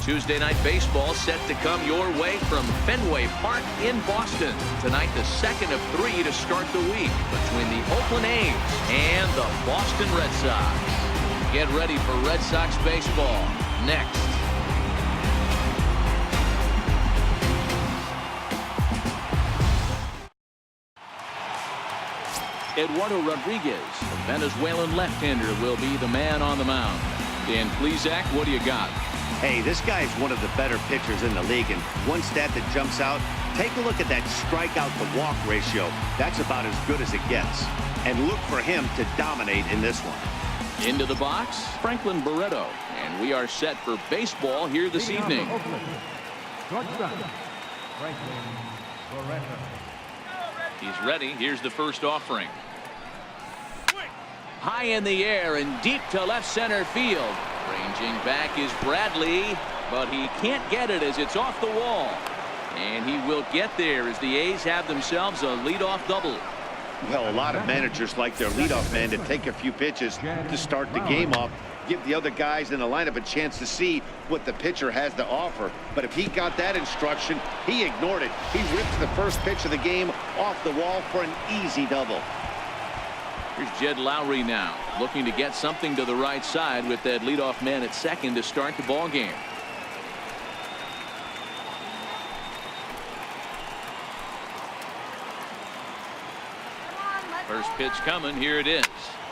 Tuesday Night Baseball set to come your way from Fenway Park in Boston. Tonight, the second of 3 to start the week between the Oakland A's and the Boston Red Sox. Get ready for Red Sox baseball next. Eduardo Rodriguez, the Venezuelan left-hander, will be the man on the mound. Dan Plesac, what do you got? Hey, this guy is one of the better pitchers in the league, and one stat that jumps out, take a look at that strikeout to walk ratio. That's about as good as it gets. And look for him to dominate in this one. Into the box, Franklin Barreto, and we are set for baseball here this evening. He's ready. Here's the first offering. High in the air and deep to left center field. Ranging back is Bradley, but he can't get it as it's off the wall. And he will get there as the A's have themselves a leadoff double. Well, a lot of managers like their leadoff man to take a few pitches to start the game off, give the other guys in the lineup a chance to see what the pitcher has to offer. But if he got that instruction, he ignored it. He ripped the first pitch of the game off the wall for an easy double. Here's Jed Lowry now, looking to get something to the right side with that leadoff man at second to start the ball game. First pitch coming. Here it is.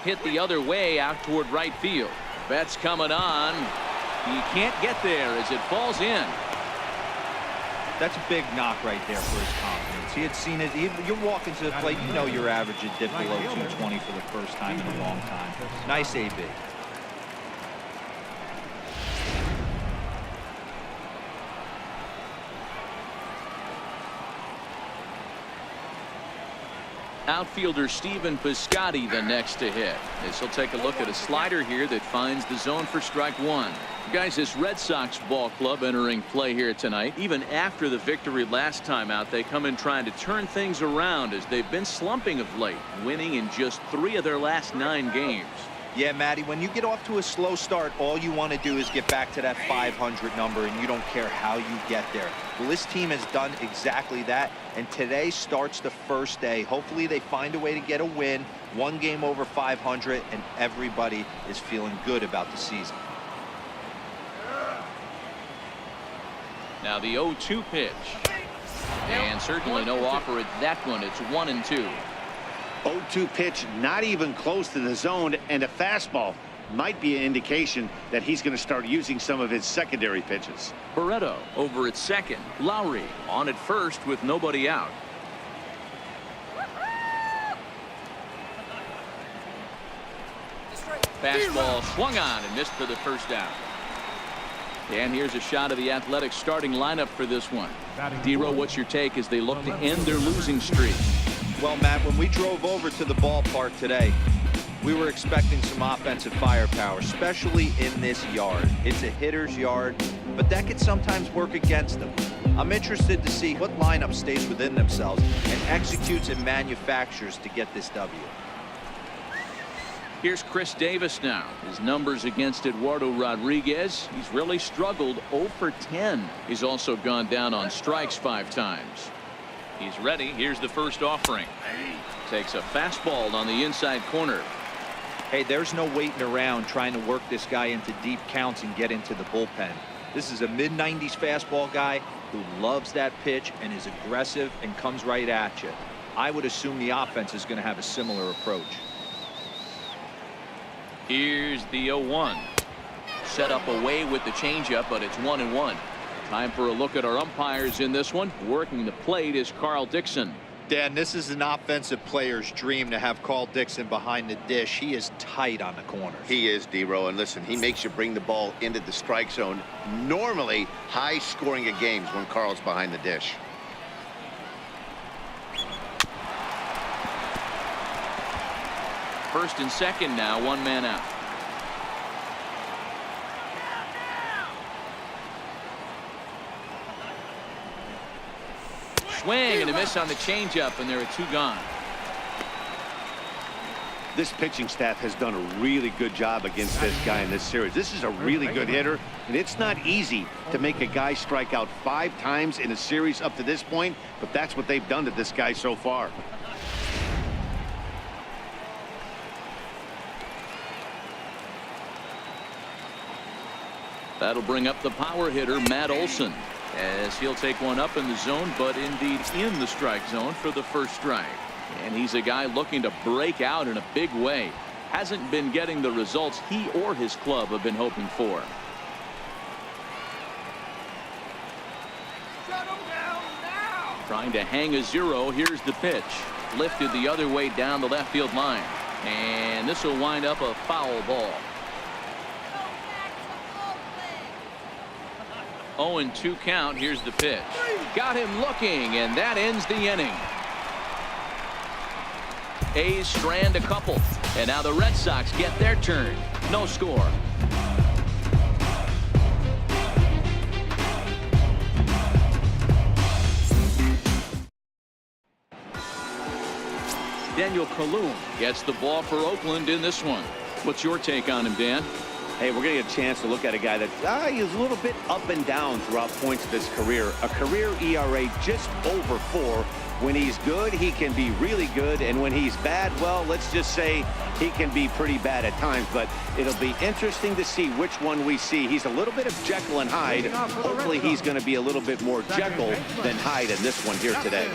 Hit the other way out toward right field. Betts coming on. He can't get there as it falls in. That's a big knock right there for his confidence. He had seen it. You're walking to the plate. You know your average had dipped below 220 for the first time in a long time. Nice AB. Outfielder Stephen Piscotty the next to hit. This will take a look at a slider here that finds the zone for strike one. Guys, this Red Sox ball club entering play here tonight. Even after the victory last time out, they come in trying to turn things around as they've been slumping of late, winning in just 3 of their last 9 games. Yeah, Matty, when you get off to a slow start, all you want to do is get back to that 500 number, and you don't care how you get there. Well, this team has done exactly that, and today starts the first day. Hopefully they find a way to get a win, 1 game over 500, and everybody is feeling good about the season. Now the 0-2 pitch. And certainly no offer at that one. It's 1-2. 0-2 pitch, not even close to the zone, and a fastball might be an indication that he's going to start using some of his secondary pitches. Barreto over at second. Lowry on at first with nobody out. Fastball swung on and missed for the first down. And here's a shot of the Athletics starting lineup for this one. D-Row, what's your take as they look to end their losing streak? Well, Matt, when we drove over to the ballpark today, we were expecting some offensive firepower, especially in this yard. It's a hitter's yard, but that could sometimes work against them. I'm interested to see what lineup stays within themselves and executes and manufactures to get this W. Here's Chris Davis now. His numbers against Eduardo Rodriguez. He's really struggled 0 for 10. He's also gone down on strikes 5 times. He's ready. Here's the first offering. Takes a fastball on the inside corner. Hey, there's no waiting around trying to work this guy into deep counts and get into the bullpen. This is a mid-90s fastball guy who loves that pitch and is aggressive and comes right at you. I would assume the offense is going to have a similar approach. Here's the 0-1. Set up away with the changeup, but it's 1-1. Time for a look at our umpires in this one. Working the plate is Carl Dixon. Dan, this is an offensive player's dream to have Carl Dixon behind the dish. He is tight on the corners. He is, D-Row, and listen, he makes you bring the ball into the strike zone. Normally high scoring of games when Carl's behind the dish. First and second now, 1 man out. Swing and a miss on the changeup, and there are 2 gone. This pitching staff has done a really good job against this guy in this series. This is a really good hitter, and it's not easy to make a guy strike out 5 times in a series up to this point, but that's what they've done to this guy so far. That'll bring up the power hitter, Matt Olson, as he'll take one up in the zone, but indeed in the strike zone for the first strike. And he's a guy looking to break out in a big way. Hasn't been getting the results he or his club have been hoping for. Shut him down now. Trying to hang a 0. Here's the pitch. Lifted the other way down the left field line. And this will wind up a foul ball. 0-2 count. Here's the pitch. Got him looking, and that ends the inning. A's strand a couple, and now the Red Sox get their turn. No score. Daniel Kalum gets the ball for Oakland in this one. What's your take on him, Dan? Hey, we're going to get a chance to look at a guy that he's a little bit up and down throughout points of his career. A career ERA just over 4. When he's good, he can be really good, and when he's bad, well, let's just say he can be pretty bad at times. But it'll be interesting to see which one we see. He's a little bit of Jekyll and Hyde. Hopefully he's going to be a little bit more Jekyll than Hyde in this one here today.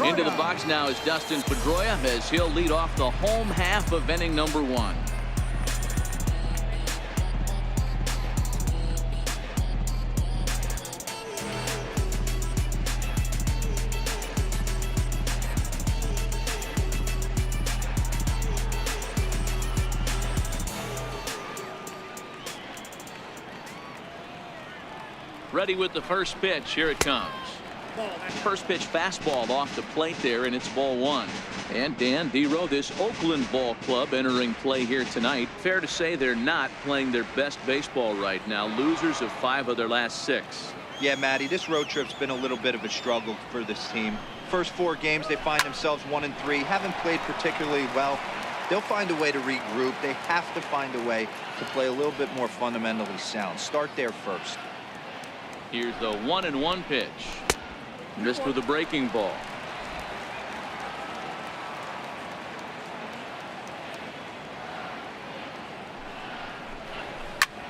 Into the box now is Dustin Pedroia as he'll lead off the home half of inning number 1. Ready with the first pitch. Here it comes. First pitch fastball off the plate there, and it's ball 1. And Dan Dero, this Oakland ball club entering play here tonight. Fair to say they're not playing their best baseball right now. Losers of 5 of their last 6. Yeah, Matty, this road trip's been a little bit of a struggle for this team. First 4 games, they find themselves 1-3. Haven't played particularly well. They'll find a way to regroup. They have to find a way to play a little bit more fundamentally sound. Start there first. Here's the 1-1 pitch. Missed with a breaking ball.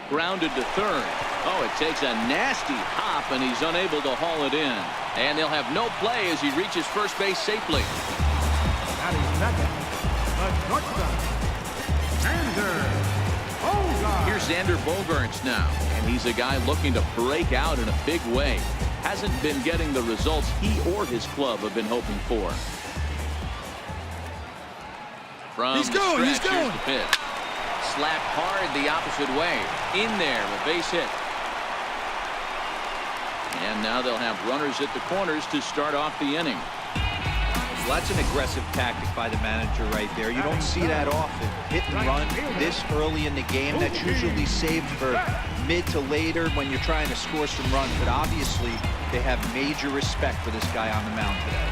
Grounded to third. Oh, it takes a nasty hop, and he's unable to haul it in. And they'll have no play as he reaches first base safely. That is second. The shortstop, Here's Xander Bogaerts now, and he's a guy looking to break out in a big way. Hasn't been getting the results he or his club have been hoping for. From he's going. Here's the pitch. Slapped hard the opposite way. In there, a base hit. And now they'll have runners at the corners to start off the inning. Well, that's an aggressive tactic by the manager right there. You don't see that often. Hit and run this early in the game. That's usually saved for mid to later when you're trying to score some runs. But obviously, they have major respect for this guy on the mound today.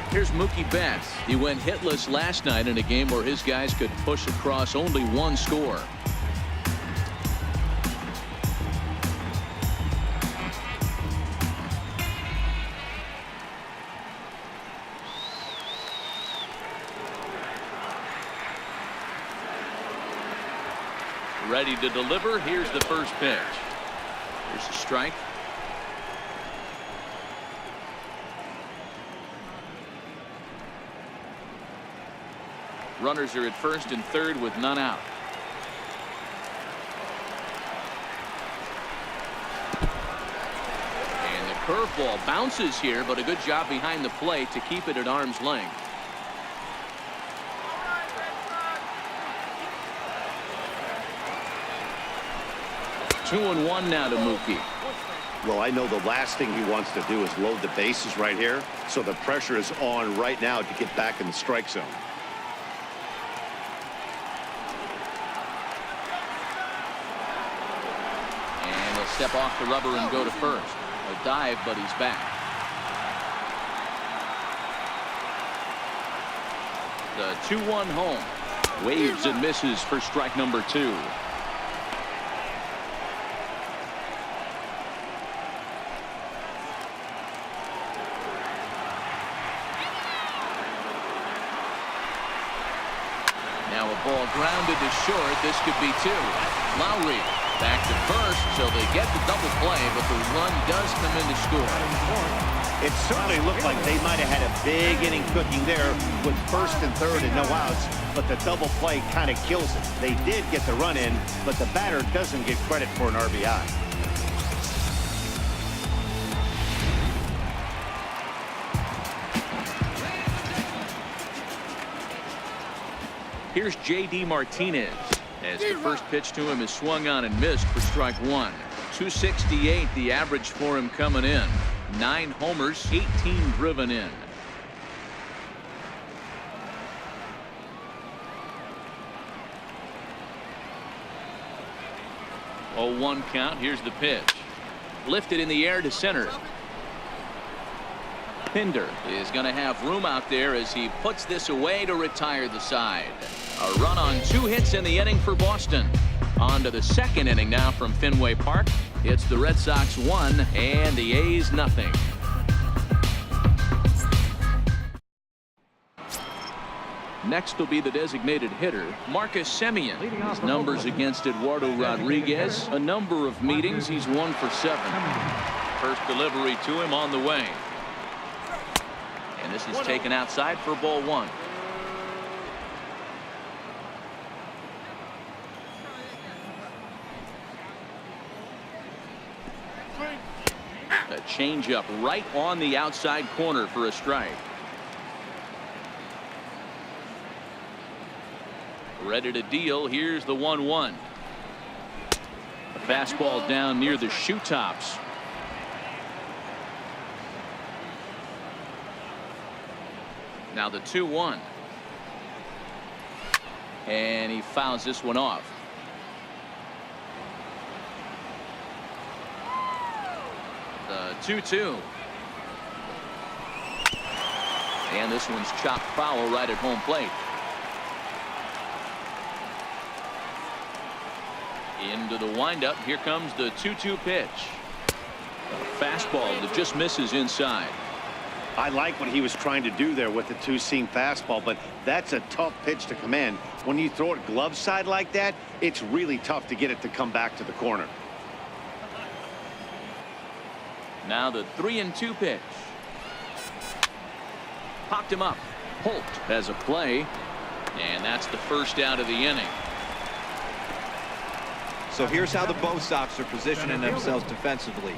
Here's Mookie Betts. He went hitless last night in a game where his guys could push across only 1 score. Ready to deliver. Here's the first pitch. Here's the strike. Runners are at first and third with none out. And the curveball bounces here, but a good job behind the plate to keep it at arm's length. Two and one now to Mookie. Well, I know the last thing he wants to do is load the bases right here, so the pressure is on right now to get back in the strike zone. And he'll step off the rubber and go to first. A dive, but he's back. The 2-1 home. Waves and misses for strike number 2. Now a ball grounded to short. This could be 2. Lowry back to first, so they get the double play, but the run does come in to score. It certainly looked like they might have had a big inning cooking there with first and third and no outs, but the double play kind of kills it. They did get the run in, but the batter doesn't get credit for an RBI. Here's J.D. Martinez as the first pitch to him is swung on and missed for strike 1. 268 the average for him coming in. 9 homers, 18 driven in. Oh, 1 count. Here's the pitch. Lifted in the air to center. Pinder is going to have room out there as he puts this away to retire the side. A run on 2 hits in the inning for Boston. On to the second inning now from Fenway Park. It's the Red Sox 1 and the A's nothing. Next will be the designated hitter, Marcus Semien. His numbers against Eduardo Rodriguez. A number of meetings. He's 1 for 7. First delivery to him on the way. And this is taken outside for ball 1. A changeup right on the outside corner for a strike. Ready to deal. Here's the 1-1. A fastball down near the shoe tops. Now the 2-1. And he fouls this one off. The 2-2. And this one's chopped foul right at home plate. Into the windup. Here comes the 2-2 pitch. A fastball that just misses inside. I like what he was trying to do there with the 2-seam fastball, but that's a tough pitch to command. When you throw it glove side like that, it's really tough to get it to come back to the corner. Now the 3-2 pitch. Popped him up. Holt has a play, and that's the first out of the inning. So here's how the Bo Sox are positioning themselves defensively.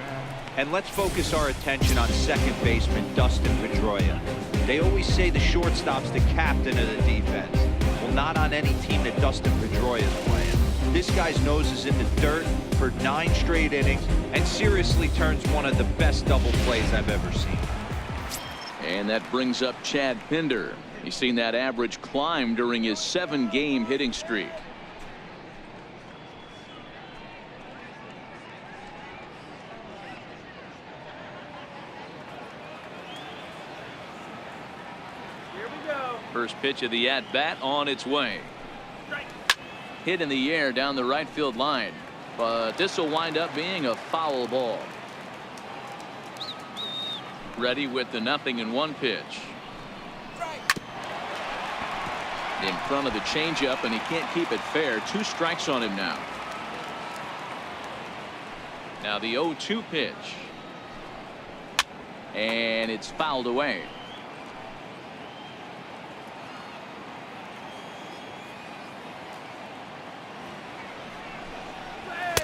And let's focus our attention on second baseman Dustin Pedroia. They always say the shortstop's the captain of the defense. Well, not on any team that Dustin Pedroia is playing. This guy's nose is in the dirt for 9 straight innings and seriously turns one of the best double plays I've ever seen. And that brings up Chad Pinder. He's seen that average climb during his 7-game hitting streak. First pitch of the at-bat on its way. Hit in the air down the right field line, but this will wind up being a foul ball. Ready with the 0-1 pitch. In front of the changeup, and he can't keep it fair. 2 strikes on him now. Now the 0-2 pitch, and it's fouled away.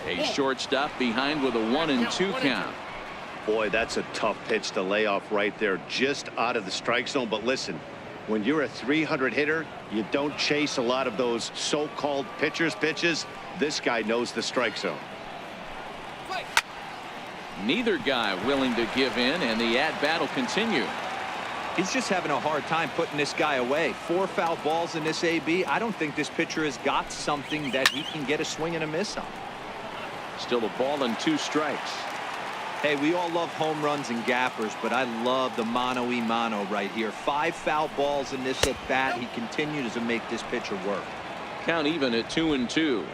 A shortstop behind with a 1-2 count. Boy, that's a tough pitch to lay off right there, just out of the strike zone. But listen, when you're a 300 hitter, you don't chase a lot of those so-called pitchers' pitches. This guy knows the strike zone. Neither guy willing to give in, and the at-bat will continue. He's just having a hard time putting this guy away. 4 foul balls in this AB. I don't think this pitcher has got something that he can get a swing and a miss on. Still a ball and 2 strikes. Hey, we all love home runs and gappers, but I love the mano-y-mano right here. 5 foul balls in this at-bat. He continues to make this pitcher work. Count even at 2-2.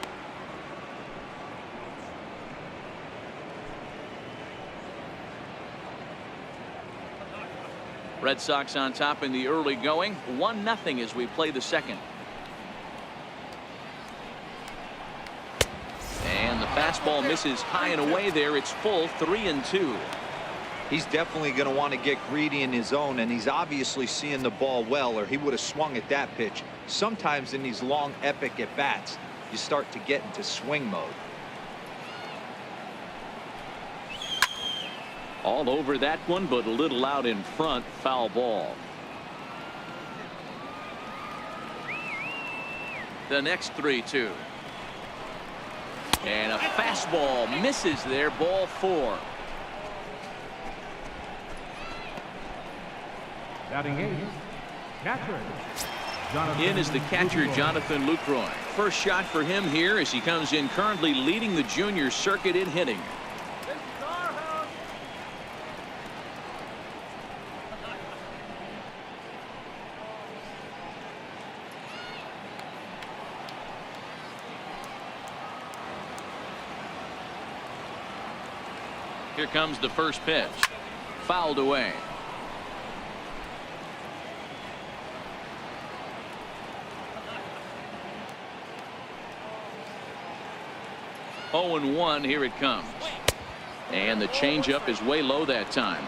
Red Sox on top in the early going. 1-0 as we play the second. And the fastball misses high and away there. It's full 3-2. He's definitely going to want to get greedy in his zone, and he's obviously seeing the ball well, or he would have swung at that pitch. Sometimes in these long, epic at-bats, you start to get into swing mode. All over that one, but a little out in front. Foul ball. The next 3-2. And a fastball misses there. Ball 4. Batting eighth, catcher. In is the catcher, Jonathan Lucroy. First shot for him here as he comes in currently leading the junior circuit in hitting. Here comes the first pitch. Fouled away. Oh, 0-1. Here it comes. And the changeup is way low that time.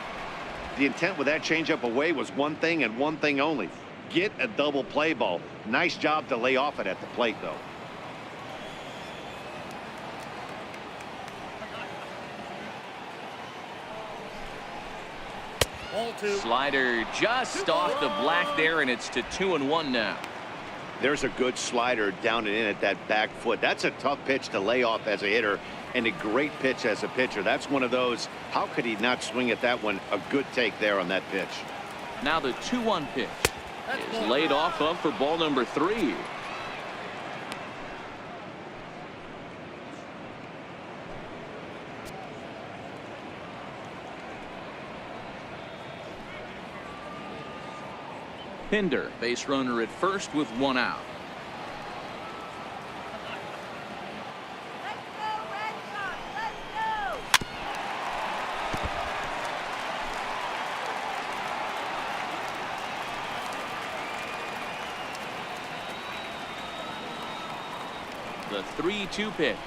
The intent with that changeup away was one thing and one thing only. Get a double play ball. Nice job to lay off it at the plate, though. Slider just off the black there, and it's to 2-1 now. There's a good slider down and in at that back foot. That's a tough pitch to lay off as a hitter, and a great pitch as a pitcher. That's one of those, how could he not swing at that one? A good take there on that pitch. Now the 2-1 pitch is laid off of for ball number 3. Pinder, base runner at first with 1 out. Let's go, Red Sox! Let's go! The 3-2 pitch.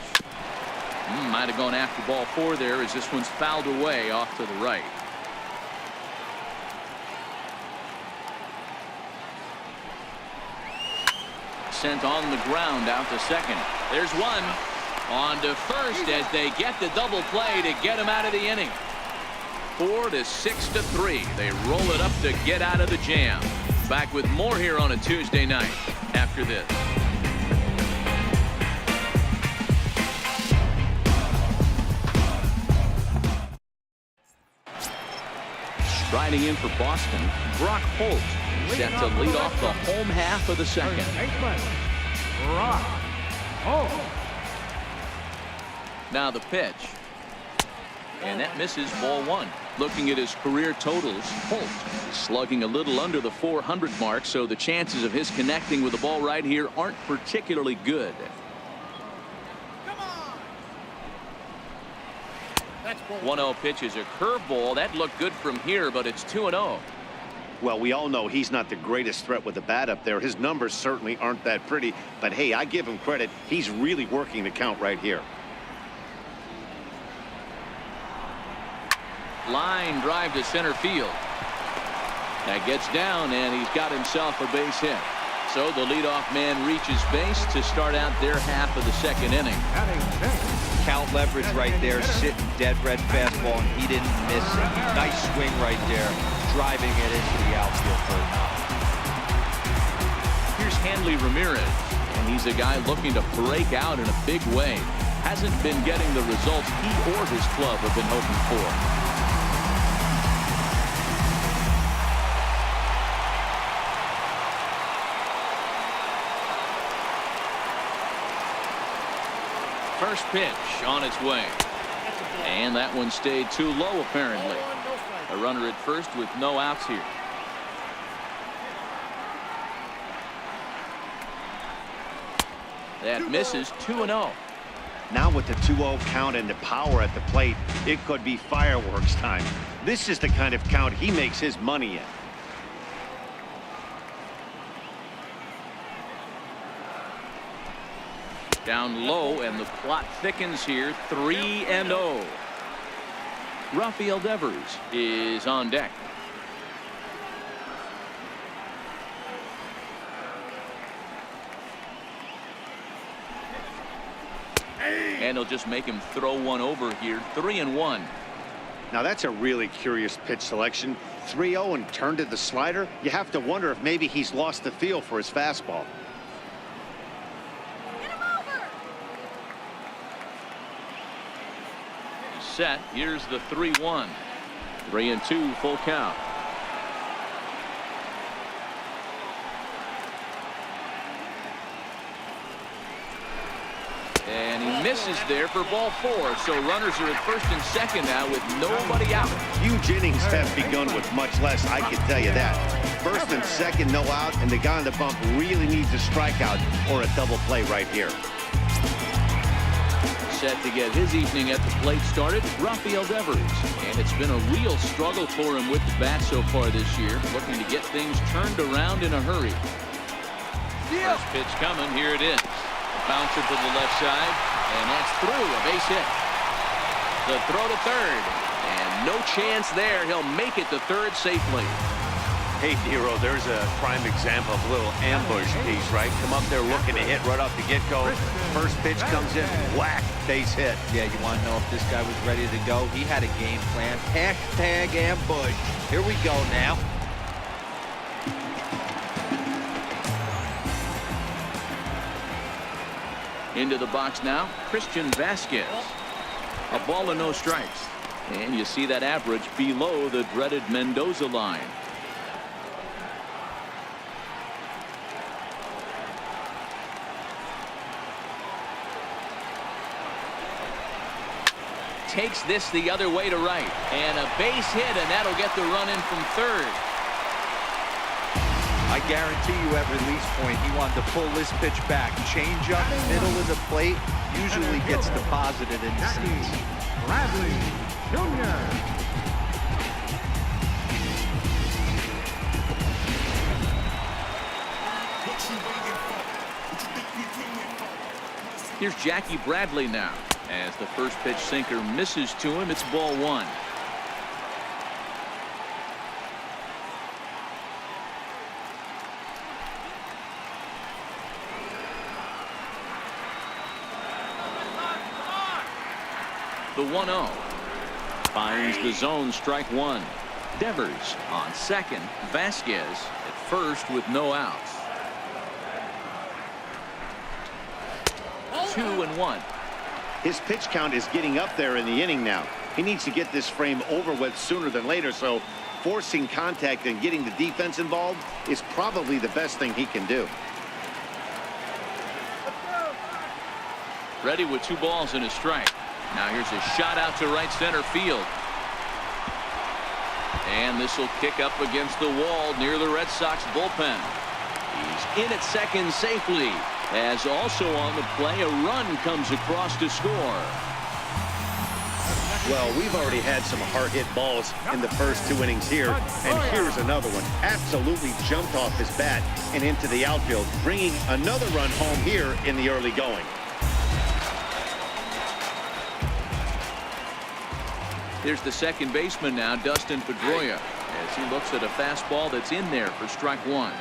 Might have gone after ball 4 there as this one's fouled away off to the right. Sent on the ground out to second. There's one. On to first as they get the double play to get him out of the inning. 4-6-3. They roll it up to get out of the jam. Back with more here on a Tuesday night after this. Striding in for Boston, Brock Holt set to lead off the home half of the second. Baseman, Brock Holt. Now the pitch. And that misses ball 1. Looking at his career totals, Holt is slugging a little under the 400 mark, so the chances of his connecting with the ball right here aren't particularly good. 1-0 pitch is a curveball. That looked good from here, but it's 2-0. Well, we all know he's not the greatest threat with the bat up there. His numbers certainly aren't that pretty, but hey, I give him credit. He's really working the count right here. Line drive to center field. That gets down, and he's got himself a base hit. So the leadoff man reaches base to start out their half of the second inning. Batting sixth. Count leverage right there, sitting dead red fastball, and he didn't miss it. Nice swing right there, driving it into the outfield for a knock. Here's Hanley Ramirez, and he's a guy looking to break out in a big way. Hasn't been getting the results he or his club have been hoping for. First pitch on its way. And that one stayed too low, apparently. A runner at first with no outs here. That misses 2-0. Now with the 2-0 count and the power at the plate, it could be fireworks time. This is the kind of count he makes his money in. Down low, and the plot thickens here. 3-0. Rafael Devers is on deck. And he'll just make him throw one over here. 3-1. Now that's a really curious pitch selection. 3-0 and turned to the slider. You have to wonder if maybe he's lost the feel for his fastball. Get him over. He's set. Here's the 3-1. 3-2, full count. And he misses there for ball 4. So runners are at first and second now with nobody out. Huge innings have begun with much less, I can tell you that. First and second, no out, and the guy on the bump really needs a strikeout or a double play right here. Set to get his evening at the plate started, Rafael Devers. And it's been a real struggle for him with the bat so far this year, looking to get things turned around in a hurry. First pitch coming, here it is. Bouncer to the left side, and that's through, a base hit. The throw to third, and no chance there. He'll make it to third safely. Hey, Nero, there's a prime example of a little ambush piece, right? Come up there looking to hit right off the get-go. First pitch comes in, whack, base hit. Yeah, you want to know if this guy was ready to go? He had a game plan. Hashtag ambush. Here we go now. Into the box now, Christian Vasquez. A ball and no strikes. And you see that average below the dreaded Mendoza line. Takes this the other way to right. And a base hit, and that'll get the run in from third. I guarantee you at release point, he wanted to pull this pitch back. Change up, middle of the plate, usually gets deposited in the seats. Bradley Jr. Here's Jackie Bradley now. As the first pitch sinker misses to him, it's ball 1. The 1-0 finds the zone, strike 1. Devers on second, Vasquez at first with no outs. 2-1. His pitch count is getting up there in the inning now. He needs to get this frame over with sooner than later, so forcing contact and getting the defense involved is probably the best thing he can do. Ready with 2 balls and a strike. Now here's a shot out to right center field. And this will kick up against the wall near the Red Sox bullpen. He's in at second safely. As also on the play, a run comes across to score. Well, we've already had some hard-hit balls in the first 2 innings here, and here's another one. Absolutely jumped off his bat and into the outfield, bringing another run home here in the early going. Here's the second baseman now, Dustin Pedroia, as he looks at a fastball that's in there for strike 1.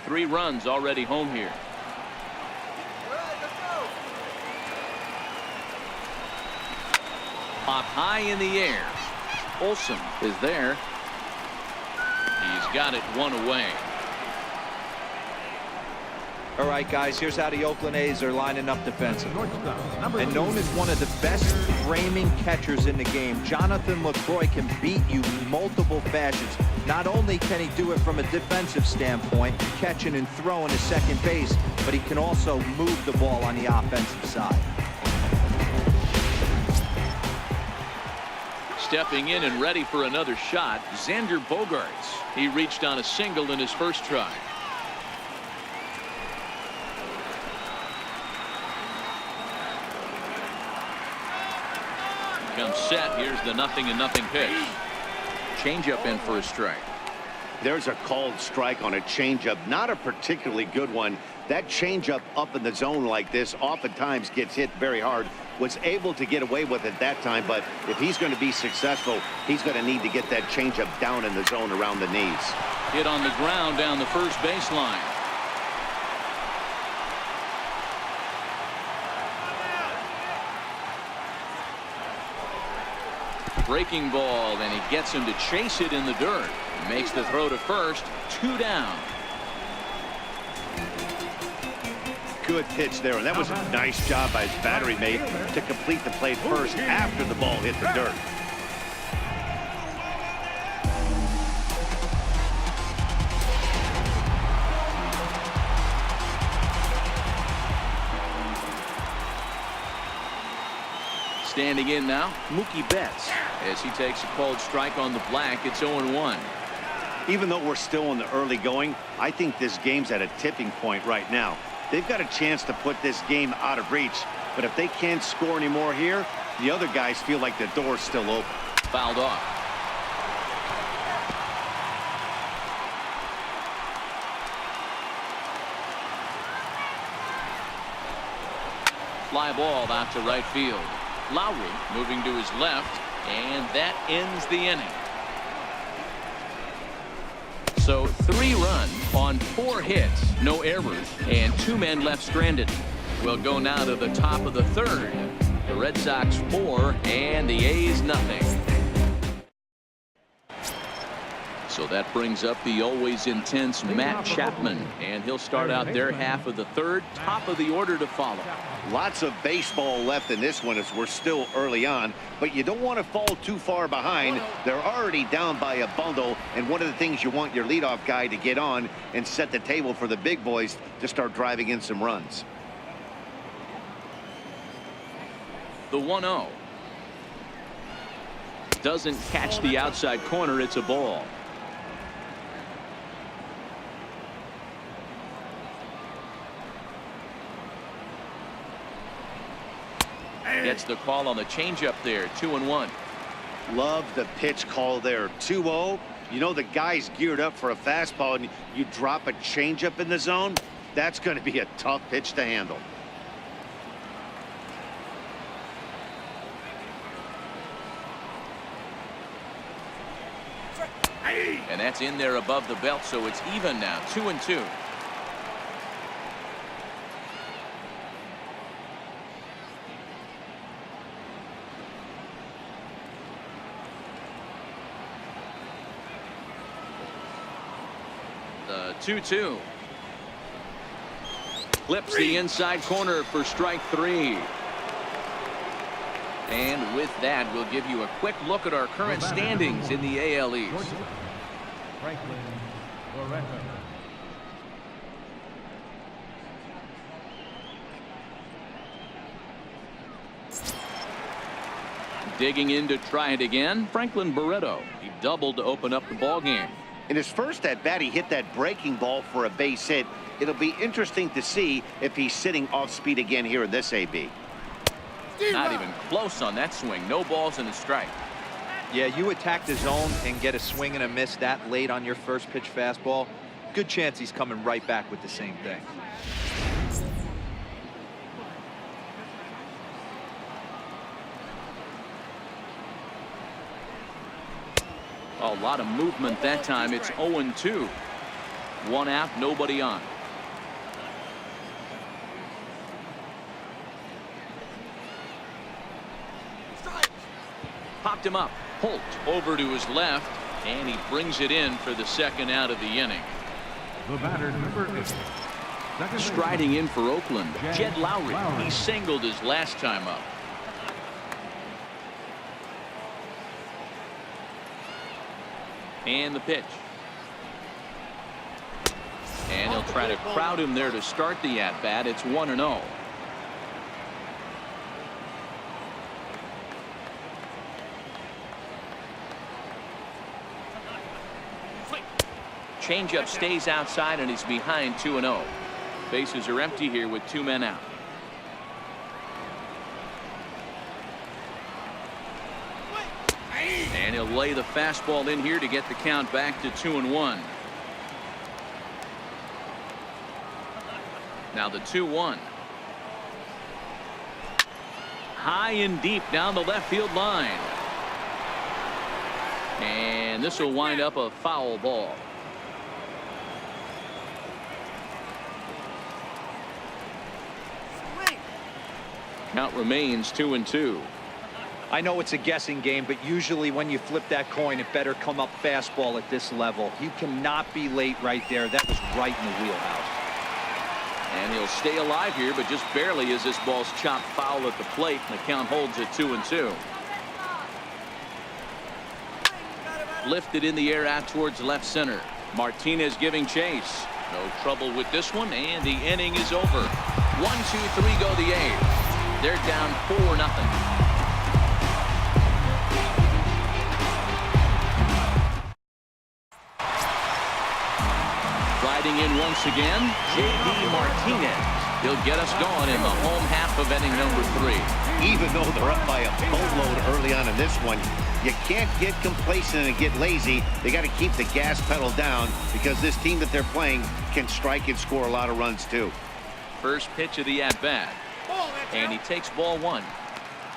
3 runs already home here. Up high in the air. Olsen is there. He's got it 1 away. All right, guys, here's how the Oakland A's are lining up defensively. And known as one of the best framing catchers in the game, Jonathan LaCroix can beat you in multiple fashions. Not only can he do it from a defensive standpoint, catching and throwing to second base, but he can also move the ball on the offensive side. Stepping in and ready for another shot, Xander Bogaerts. He reached on a single in his first try. Comes set. Here's the 0-0 pitch. Changeup in for a strike. There's a called strike on a changeup. Not a particularly good one. That changeup up in the zone like this oftentimes gets hit very hard. Was able to get away with it that time, but if he's going to be successful, he's going to need to get that changeup down in the zone around the knees. Hit on the ground down the first baseline. Breaking ball, and he gets him to chase it in the dirt. Makes the throw to first. 2 down. Good pitch there, and that was a nice job by his battery mate to complete the play first after the ball hit the dirt. Standing in now, Mookie Betts. As he takes a called strike on the black, it's 0-1. Even though we're still in the early going, I think this game's at a tipping point right now. They've got a chance to put this game out of reach, but if they can't score anymore here, the other guys feel like the door's still open. Fouled off. Fly ball out to right field. Lowry moving to his left, and that ends the inning. So 3 runs on 4 hits, no errors, and 2 men left stranded. We'll go now to the top of the 3rd. The Red Sox 4 and the A's nothing. So that brings up the always intense Matt Chapman, and he'll start out their half of the 3rd, top of the order to follow. Lots of baseball left in this one as we're still early on, but you don't want to fall too far behind. They're already down by a bundle, and one of the things you want your leadoff guy to get on and set the table for the big boys to start driving in some runs. The 1-0. Doesn't catch the outside corner. It's a ball. Gets the call on the changeup there. 2-1. Love the pitch call there. 2-0. You know the guy's geared up for a fastball, and you drop a changeup in the zone. That's going to be a tough pitch to handle. And that's in there above the belt, so it's even now. 2-2. The 2-2. Clips the inside corner for strike 3. And with that, we'll give you a quick look at our current standings in the AL East. Digging in to try it again, Franklin Barreto. He doubled to open up the ball game. In his first at bat, he hit that breaking ball for a base hit. It'll be interesting to see if he's sitting off speed again here in this AB. Not even close on that swing. No balls and a strike. Yeah, you attack the zone and get a swing and a miss that late on your first pitch fastball. Good chance he's coming right back with the same thing. A lot of movement that time. It's 0-2. 1 out, nobody on. Popped him up. Holt over to his left, and he brings it in for the 2nd out of the inning. The batter, number 8. Striding in for Oakland, Jed Lowry. He singled his last time up. And the pitch. And he'll try to crowd him there to start the at-bat. It's 1-0. Changeup stays outside, and he's behind 2-0. Bases are empty here with 2 men out. And he'll lay the fastball in here to get the count back to 2-1. Now the 2-1. High and deep down the left field line. And this will wind up a foul ball. Count remains 2-2. I know it's a guessing game, but usually when you flip that coin, it better come up fastball at this level. You cannot be late right there. That was right in the wheelhouse. And he'll stay alive here, but just barely as this ball's chopped foul at the plate, and the count holds at 2-2. Lifted in the air out towards left center. Martinez giving chase. No trouble with this one, and the inning is over. 1-2-3 go the A's. They're down 4-0. Riding in once again, J.D. Martinez. He'll get us going in the home half of inning number 3. Even though they're up by a boatload early on in this one, you can't get complacent and get lazy. They got to keep the gas pedal down because this team that they're playing can strike and score a lot of runs too. First pitch of the at-bat. And he takes ball 1.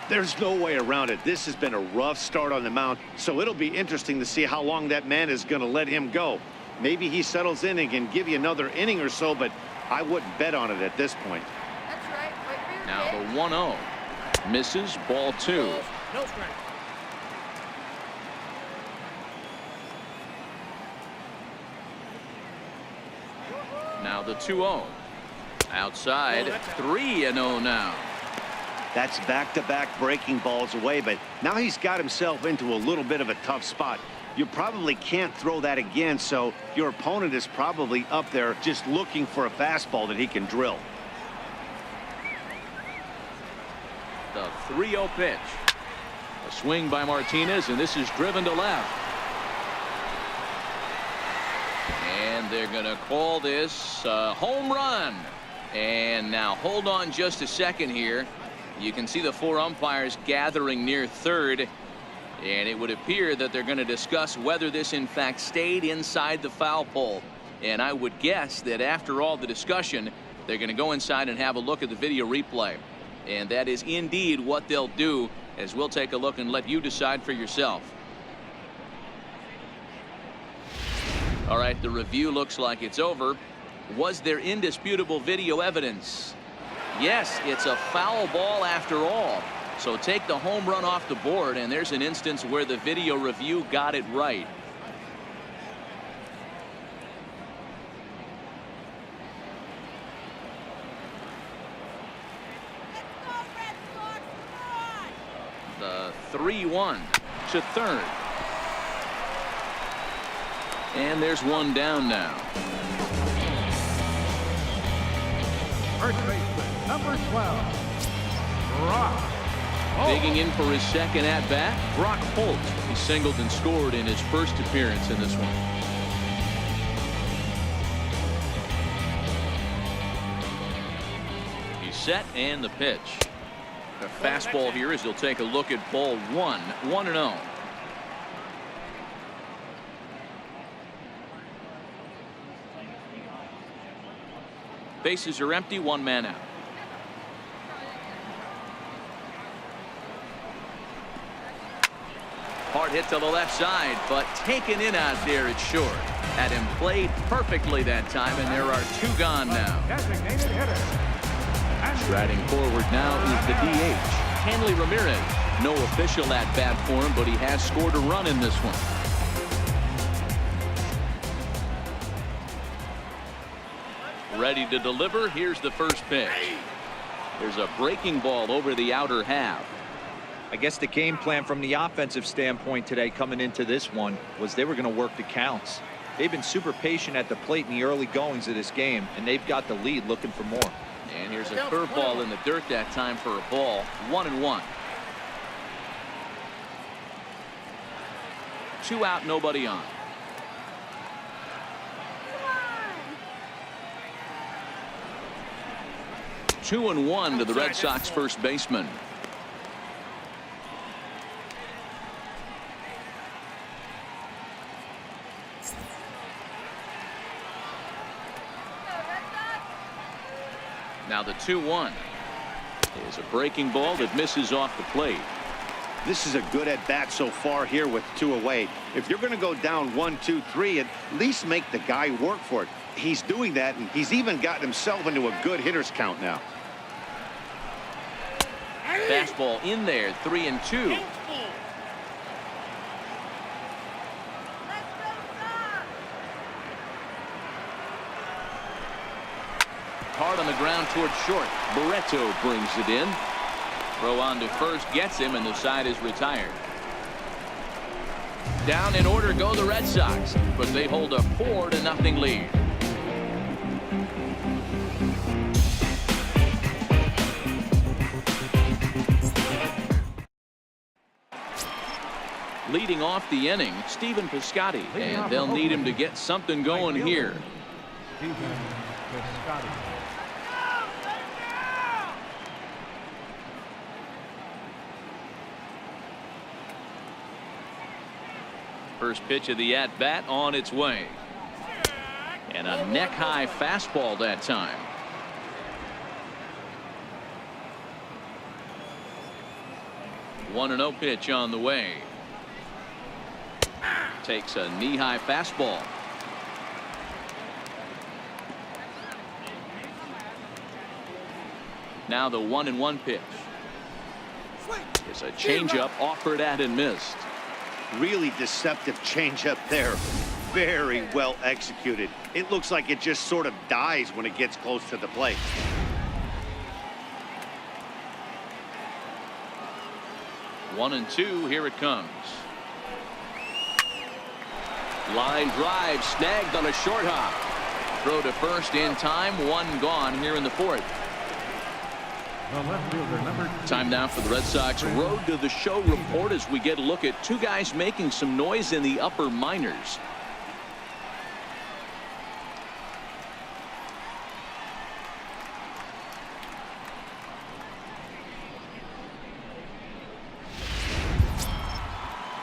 There's no way around it. This has been a rough start on the mound, so it'll be interesting to see how long that man is going to let him go. Maybe he settles in and can give you another inning or so, but I wouldn't bet on it at this point. That's right. Wait for your Now pitch. the 1-0. Misses, ball 2. No strike. Now the 2-0. Outside, 3-0 now. That's back-to-back breaking balls away, but now he's got himself into a little bit of a tough spot. You probably can't throw that again, so your opponent is probably up there just looking for a fastball that he can drill. The 3-0 pitch. A swing by Martinez, and this is driven to left. And they're going to call this a home run. And now hold on just a second here. You can see the 4 umpires gathering near third. And it would appear that they're going to discuss whether this in fact stayed inside the foul pole. And I would guess that after all the discussion, they're going to go inside and have a look at the video replay. And that is indeed what they'll do, as we'll take a look and let you decide for yourself. All right, the review looks like it's over. Was there indisputable video evidence? Yes, it's a foul ball after all. So take the home run off the board, and there's an instance where the video review got it right. Let's go, Red Sox. Come on. The 3-1 to third. And there's one down now. First baseman, number 12, Brock. Digging in for his second at-bat, Brock Holt. He singled and scored in his first appearance in this one. He's set, and the pitch. The fastball here as he'll take a look at ball 1, 1-0. Bases are empty, 1 man out. Hard hit to the left side, but taken in out there, it's short. Had him played perfectly that time, and there are 2 gone now. Designated hitter. Striding forward now is the DH, Hanley Ramirez. No official at-bat for him, but he has scored a run in this one. Ready to deliver. Here's the first pitch. There's a breaking ball over the outer half. I guess the game plan from the offensive standpoint today coming into this one was they were going to work the counts. They've been super patient at the plate in the early goings of this game, and they've got the lead looking for more. And here's a curveball in the dirt that time for a ball. 1-1. 2 out, nobody on. 2-1 to the Red Sox first baseman. Now the 2-1 is a breaking ball that misses off the plate. This is a good at bat so far here with 2 away. If you're going to go down 1-2-3, at least make the guy work for it. He's doing that, and he's even gotten himself into a good hitter's count now. Fastball in there, 3-2. Hard on the ground toward short. Barreto brings it in. Throw on to first gets him, and the side is retired. Down in order go the Red Sox, but they hold a 4-0 lead. Leading off the inning, Stephen Piscotty, and they'll need him to get something going here. Stephen Piscotty. First pitch of the at-bat on its way. And a neck-high fastball that time. One 1-0 pitch on the way. Takes a knee-high fastball. Now the 1-1 pitch. It's a changeup offered at and missed. Really deceptive changeup there. Very well executed. It looks like it just sort of dies when it gets close to the plate. One and two, here it comes. Line drive snagged on a short hop. Throw to first in time, 1 gone here in the 4th. The left fielder, number 2. Time now for the Red Sox Road to the Show report as we get a look at 2 guys making some noise in the upper minors.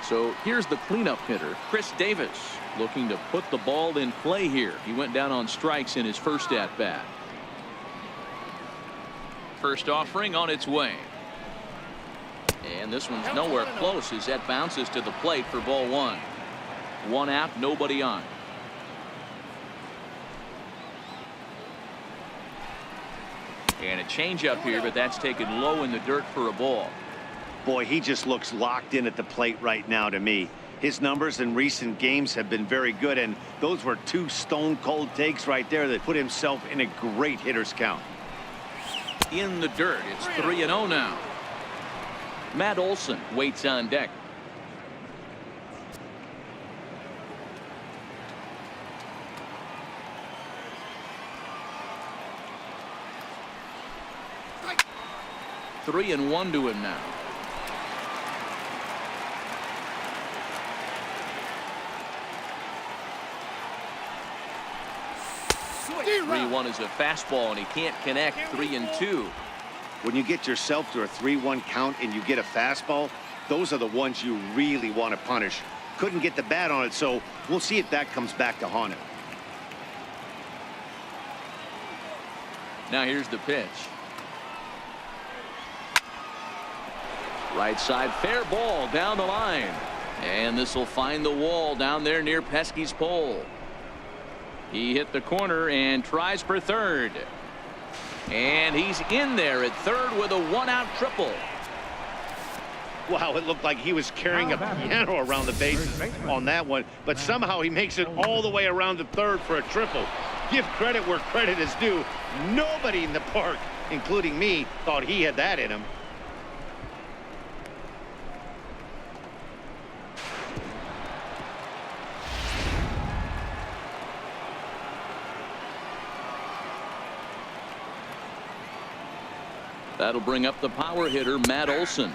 So here's the cleanup hitter, Chris Davis, looking to put the ball in play here. He went down on strikes in his first at bat. First offering on its way. And this one's nowhere close as that bounces to the plate for ball 1. 1 out, nobody on. And a changeup here, but that's taken low in the dirt for a ball. Boy, he just looks locked in at the plate right now to me. His numbers in recent games have been very good, and those were 2 stone-cold takes right there that put himself in a great hitter's count. In the dirt, it's 3-0 now. Matt Olson waits on deck. Three and 1 to him now. Three 1 is a fastball, and he can't connect. 3-2. When you get yourself to a 3-1 count and you get a fastball, those are the ones you really want to punish. Couldn't get the bat on it, so we'll see if that comes back to haunt him. Now here's the pitch. Right side, fair ball down the line. And this will find the wall down there near Pesky's pole. He hit the corner and tries for third. And he's in there at third with a 1-out triple. Wow, it looked like he was carrying a piano around the bases on that one, but somehow he makes it all the way around to third for a triple. Give credit where credit is due. Nobody in the park, including me, thought he had that in him. That'll bring up the power hitter, Matt Olson,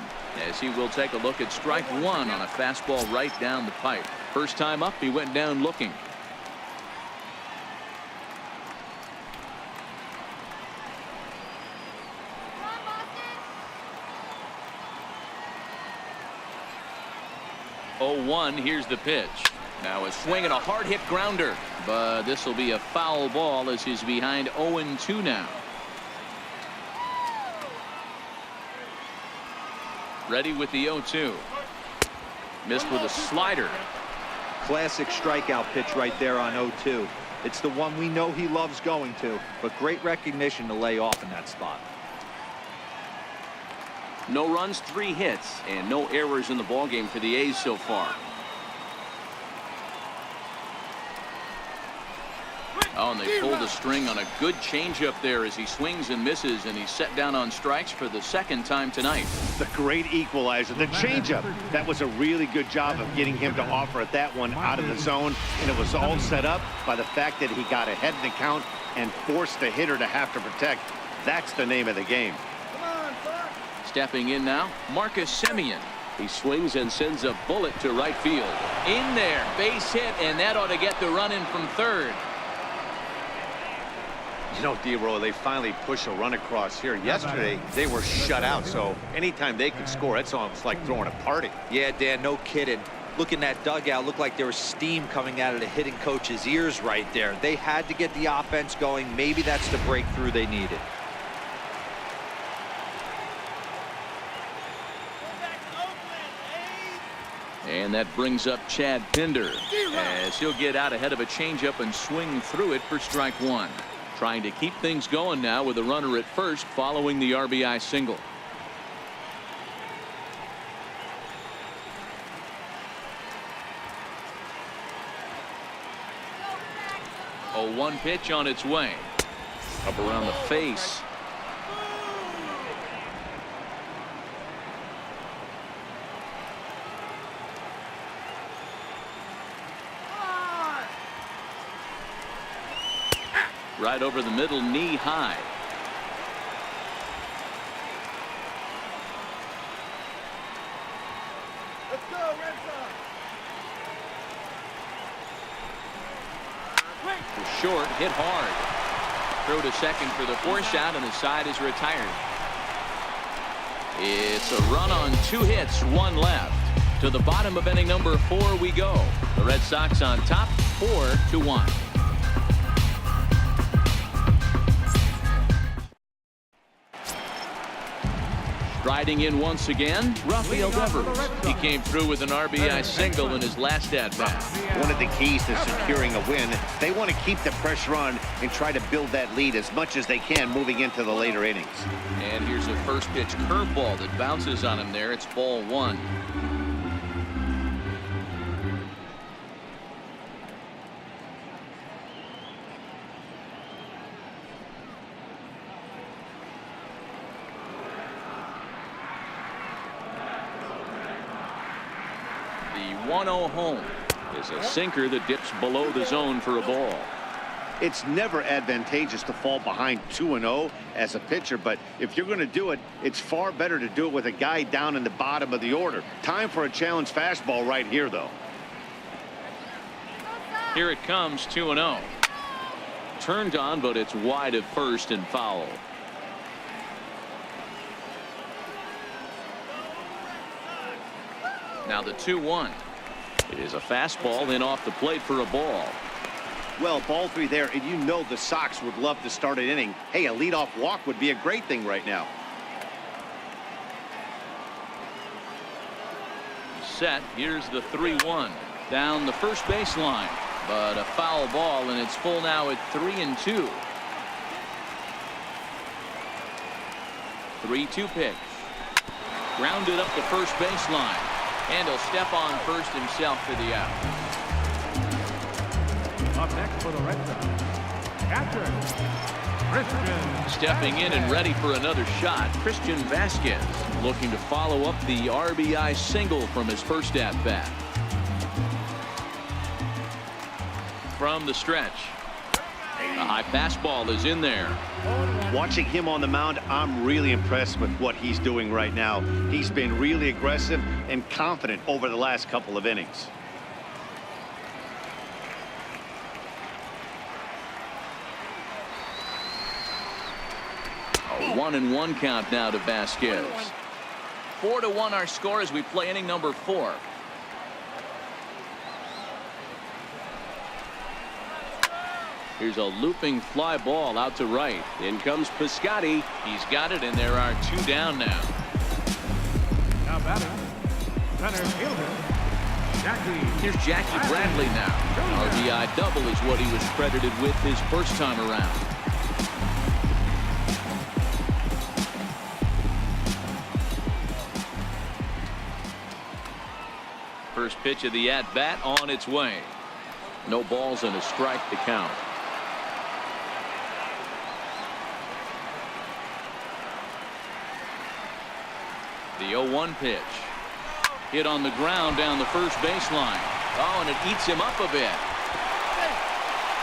as he will take a look at strike one on a fastball right down the pipe. First time up, he went down looking. Oh, 1. Here's the pitch. Now a swing and a hard hit grounder, but this will be a foul ball as he's behind 0-2 now. Ready with the 0-2. Missed with a slider. Classic strikeout pitch right there on 0-2. It's the one we know he loves going to, but great recognition to lay off in that spot. No runs, 3 hits, and no errors in the ballgame for the A's so far. Oh, and they pulled the string on a good changeup there as he swings and misses, and he's set down on strikes for the second time tonight. The great equalizer, the changeup. That was a really good job of getting him to offer at that one out of the zone, and it was all set up by the fact that he got ahead in the count and forced the hitter to have to protect. That's the name of the game. Stepping in now, Marcus Semien. He swings and sends a bullet to right field. In there, base hit, and that ought to get the run in from third. You know, D-Roll, they finally push a run across here. Yesterday, they were shut out, so anytime they could score, it's almost like throwing a party. Yeah, Dan, no kidding. Look in that dugout. Looked like there was steam coming out of the hitting coach's ears right there. They had to get the offense going. Maybe that's the breakthrough they needed. And that brings up Chad Pinder as he'll get out ahead of a changeup and swing through it for strike one. Trying to keep things going now with a runner at first following the RBI single. A 1 pitch on its way. Up around the face. Right over the middle, knee high. Let's go, Red Sox. Short, hit hard. Throw to second for the force out, and the side is retired. It's a run on 2 hits, 1 left. To the bottom of inning number 4 we go. The Red Sox on top, 4-1. Riding in once again, Rafael Devers. He came through with an RBI single in his last at-bat. One of the keys to securing a win, they want to keep the pressure on and try to build that lead as much as they can moving into the later innings. And here's a first pitch curveball that bounces on him there. It's ball 1. The 1-0 home is a sinker that dips below the zone for a ball. It's never advantageous to fall behind 2-0 as a pitcher, but if you're going to do it, it's far better to do it with a guy down in the bottom of the order. Time for a challenge fastball right here, though. Here it comes, 2-0. Turned on, but it's wide of first and foul. Now the 2-1. It is a fastball in off the plate for a ball. Well, ball 3 there, and you know the Sox would love to start an inning. Hey, a leadoff walk would be a great thing right now. Set. Here's the 3-1. Down the first baseline, but a foul ball, and it's full now at 3-2. 3-2 pitch. Grounded up the first baseline. And he'll step on first himself for the out. Up next for the Red Sox, catcher, Christian. Stepping in and ready for another shot, Christian Vasquez, looking to follow up the RBI single from his first at-bat. From the stretch. A high fastball is in there. Watching him on the mound, I'm really impressed with what he's doing right now. He's been really aggressive and confident over the last couple of innings. A 1-1 count now to Vasquez. 4-1 our score as we play inning number 4. Here's a looping fly ball out to right. In comes Piscotty. He's got it, and there are 2 down now. Now batting, center fielder, Jackie. Here's Jackie Bradley now. RBI double is what he was credited with his first time around. First pitch of the at-bat on its way. No balls and a strike to count. The 0-1 pitch. Hit on the ground down the first baseline. Oh, and it eats him up a bit.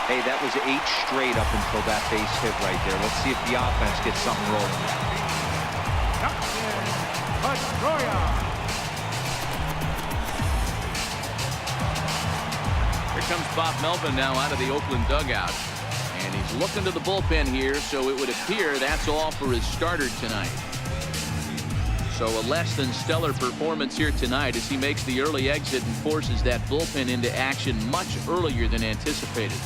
Hey, that was 8 straight up until that base hit right there. Let's see if the offense gets something rolling. Captain Pedroia. Here comes Bob Melvin now out of the Oakland dugout. And he's looking to the bullpen here, so it would appear that's all for his starter tonight. So a less than stellar performance here tonight as he makes the early exit and forces that bullpen into action much earlier than anticipated.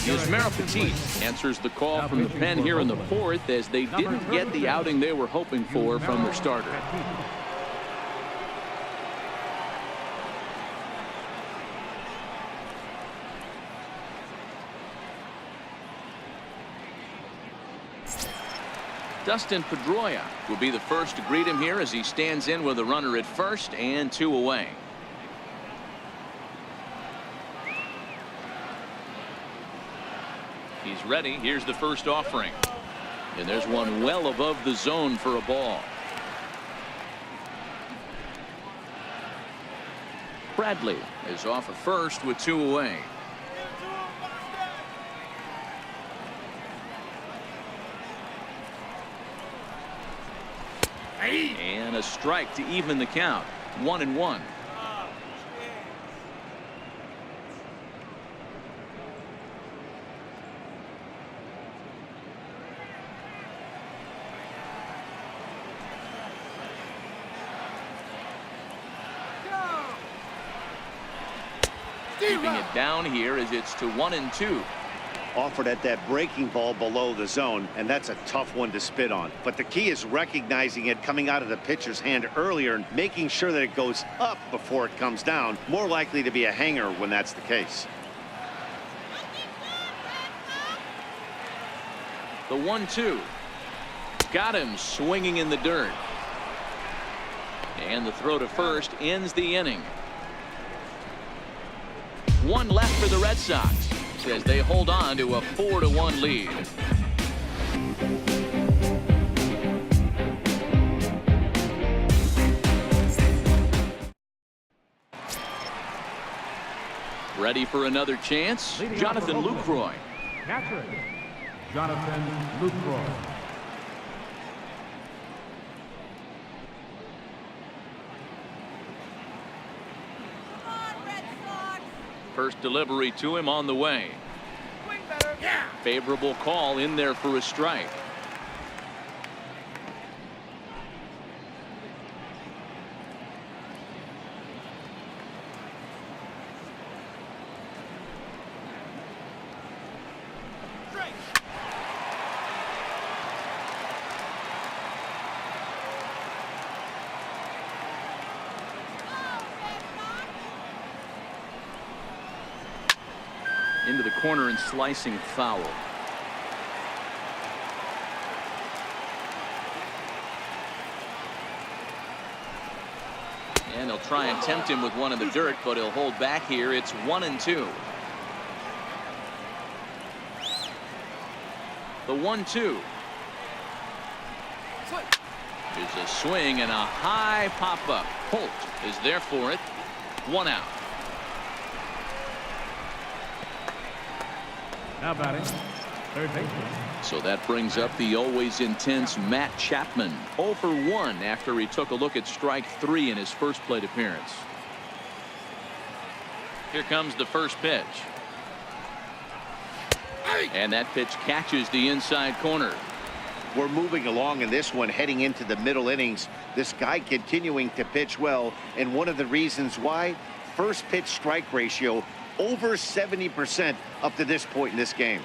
Yusmeiro Petit answers the call from the pen here in the 4th as they didn't get the outing they were hoping for from their starter. Dustin Pedroia will be the first to greet him here as he stands in with a runner at first and 2 away. He's ready. Here's the first offering. And there's one well above the zone for a ball. Bradley is off at first with 2 away. And a strike to even the count. 1-1. Keeping it down here as it's to 1-2. Offered at that breaking ball below the zone, and that's a tough one to spit on. But the key is recognizing it coming out of the pitcher's hand earlier and making sure that it goes up before it comes down. More likely to be a hanger when that's the case. The 1-2. Got him swinging in the dirt. And the throw to first ends the inning. 1 left for the Red Sox as they hold on to a 4-1 lead. Ready for another chance? Jonathan Lucroy. Catcher, Jonathan Lucroy. First delivery to him on the way. Favorable call in there for a strike. Into the corner and slicing foul. And they'll try and tempt him with one in the dirt, but he'll hold back here. It's 1-2. The 1-2. There's a swing and a high pop-up. Holt is there for it. 1 out. Now batting, third baseman. So that brings up the always intense Matt Chapman. 0 for 1 after he took a look at strike 3 in his first plate appearance. Here comes the first pitch. And that pitch catches the inside corner. We're moving along in this one, heading into the middle innings. This guy continuing to pitch well, and one of the reasons why, first pitch strike ratio over 70% up to this point in this game.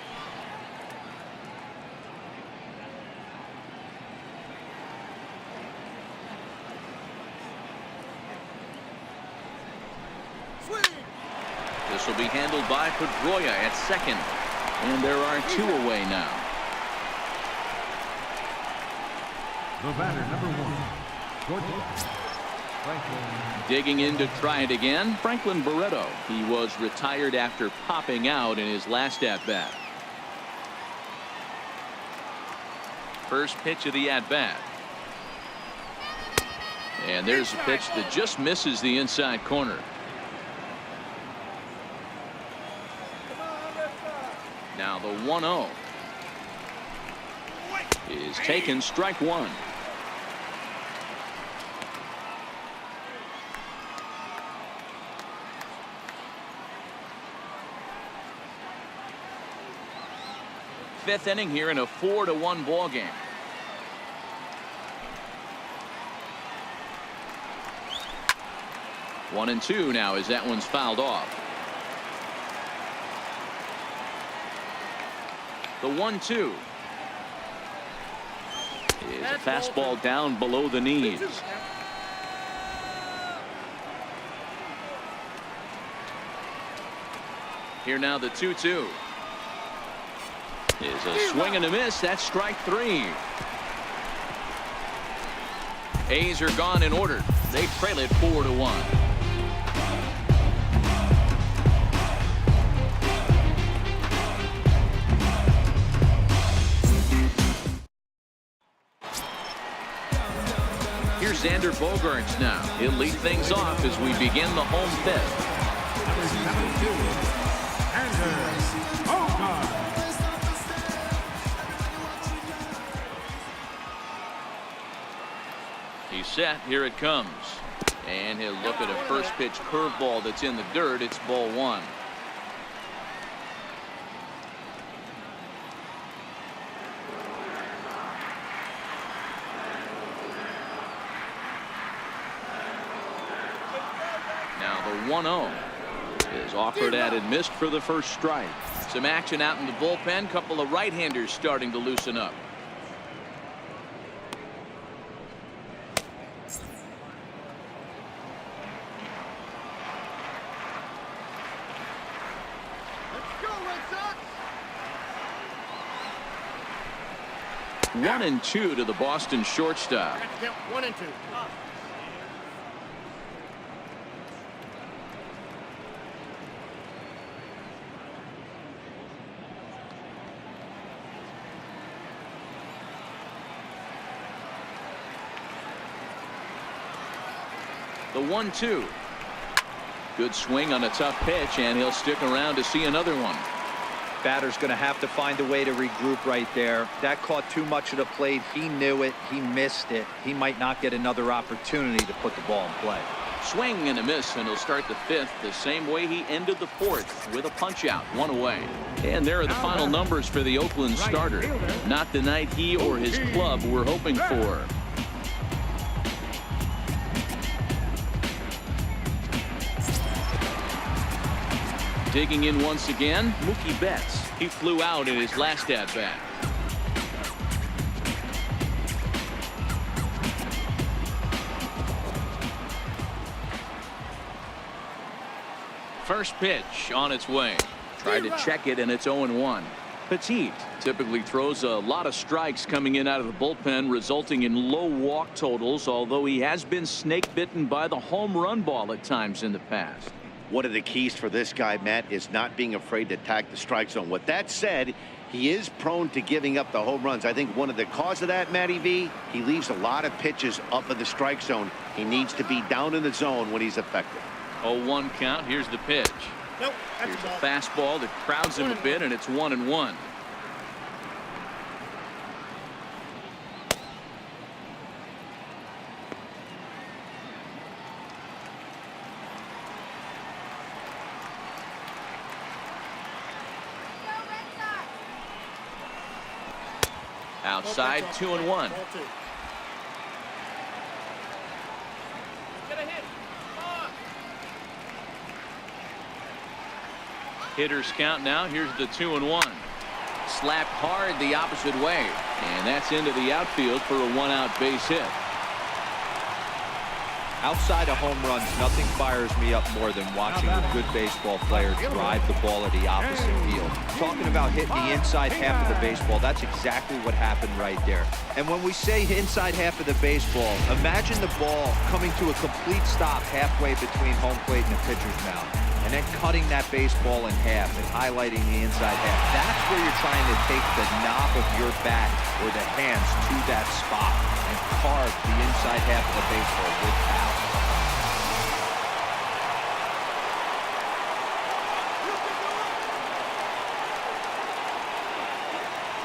This will be handled by Pedroia at second. And there are 2 away now. The batter, number 1, shortstop, Franklin. Digging in to try it again, Franklin Barreto. He was retired after popping out in his last at-bat. First pitch of the at-bat. And there's a pitch that just misses the inside corner. Now the 1-0 is taken, strike 1. Fifth inning here in a 4-1 ball game. One and two now as that one's fouled off. The 1-2 is a fastball down below the knees. Here now the 2-2 is a swing and a miss. That's strike 3. A's are gone in order. They trail it 4-1. Here's Xander Bogaerts now. He'll lead things off as we begin the home fifth. Number 72, Xander Bogaerts. He's set. Here it comes. And he'll look at a first pitch curveball that's in the dirt. It's ball 1. Now the 1-0 is offered at and missed for the first strike. Some action out in the bullpen. Couple of right-handers starting to loosen up. One and two to the Boston shortstop. 1 and 2. The 1-2. Good swing on a tough pitch, and he'll stick around to see another one. Batter's going to have to find a way to regroup right there. That caught too much of the plate. He knew it. He missed it. He might not get another opportunity to put the ball in play. Swing and a miss, and he'll start the fifth the same way he ended the fourth, with a punch out, 1 away. And there are the final numbers for the Oakland starter. Not the night he or his club were hoping for. Digging in once again, Mookie Betts. He flew out in his last at-bat. First pitch on its way. Tried to check it, and it's 0-1. Petit typically throws a lot of strikes coming in out of the bullpen, resulting in low walk totals, although he has been snake bitten by the home run ball at times in the past. One of the keys for this guy, Matt, is not being afraid to attack the strike zone. With that said, he is prone to giving up the home runs. I think one of the cause of that, Matty V, he leaves a lot of pitches up in the strike zone. He needs to be down in the zone when he's effective. 0-1 count. Here's the pitch. Here's a fastball that crowds him a bit, and it's 1-1. Outside, 2-1. Hitters count now. Here's the 2-1. Slapped hard the opposite way, and that's into the outfield for a 1-out base hit. Outside of home runs, nothing fires me up more than watching a good baseball player drive the ball at the opposite field. Talking about hitting the inside half of the baseball, that's exactly what happened right there. And when we say inside half of the baseball, imagine the ball coming to a complete stop halfway between home plate and the pitcher's mound, and then cutting that baseball in half and highlighting the inside half. That's where you're trying to take the knob of your bat or the hands to that spot and carve the inside half of the baseball with power.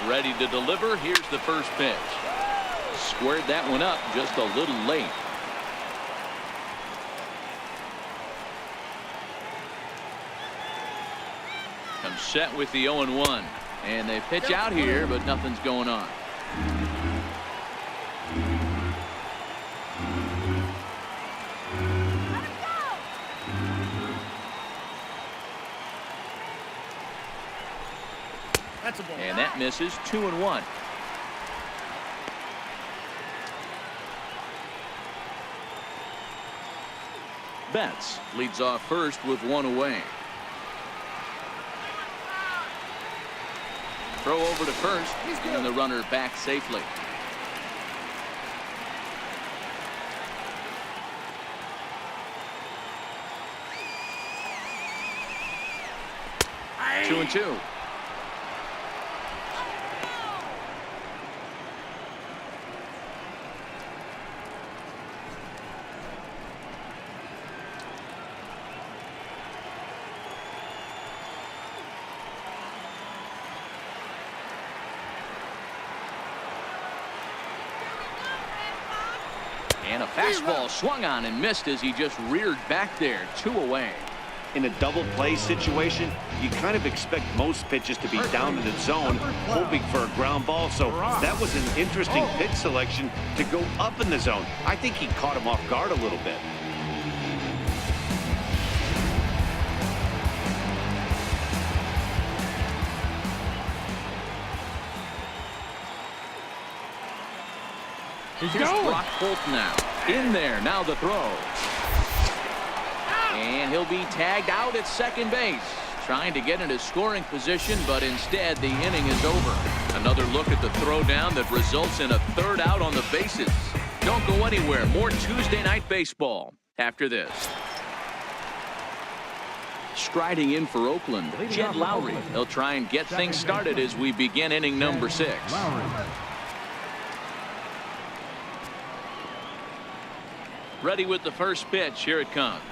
Ready to deliver. Here's the first pitch. Squared that one up just a little late. Comes set with the 0-1. And they pitch out here, but nothing's going on. And that misses. 2-1. Betts leads off first with one away. Throw over to first, and the runner back safely. Hey. 2-2. And a fastball swung on and missed as he just reared back there. 2 away. In a double play situation, you kind of expect most pitches to be down in the zone, hoping for a ground ball. So that was an interesting pitch selection to go up in the zone. I think he caught him off guard a little bit. Here's Brock Holt now. In there. Now the throw. And he'll be tagged out at second base. Trying to get into scoring position, but instead the inning is over. Another look at the throw down that results in a third out on the bases. Don't go anywhere. More Tuesday Night Baseball after this. Striding in for Oakland, Jed Lowry. They'll try and get things started as we begin inning number 6. Ready with the first pitch. Here it comes.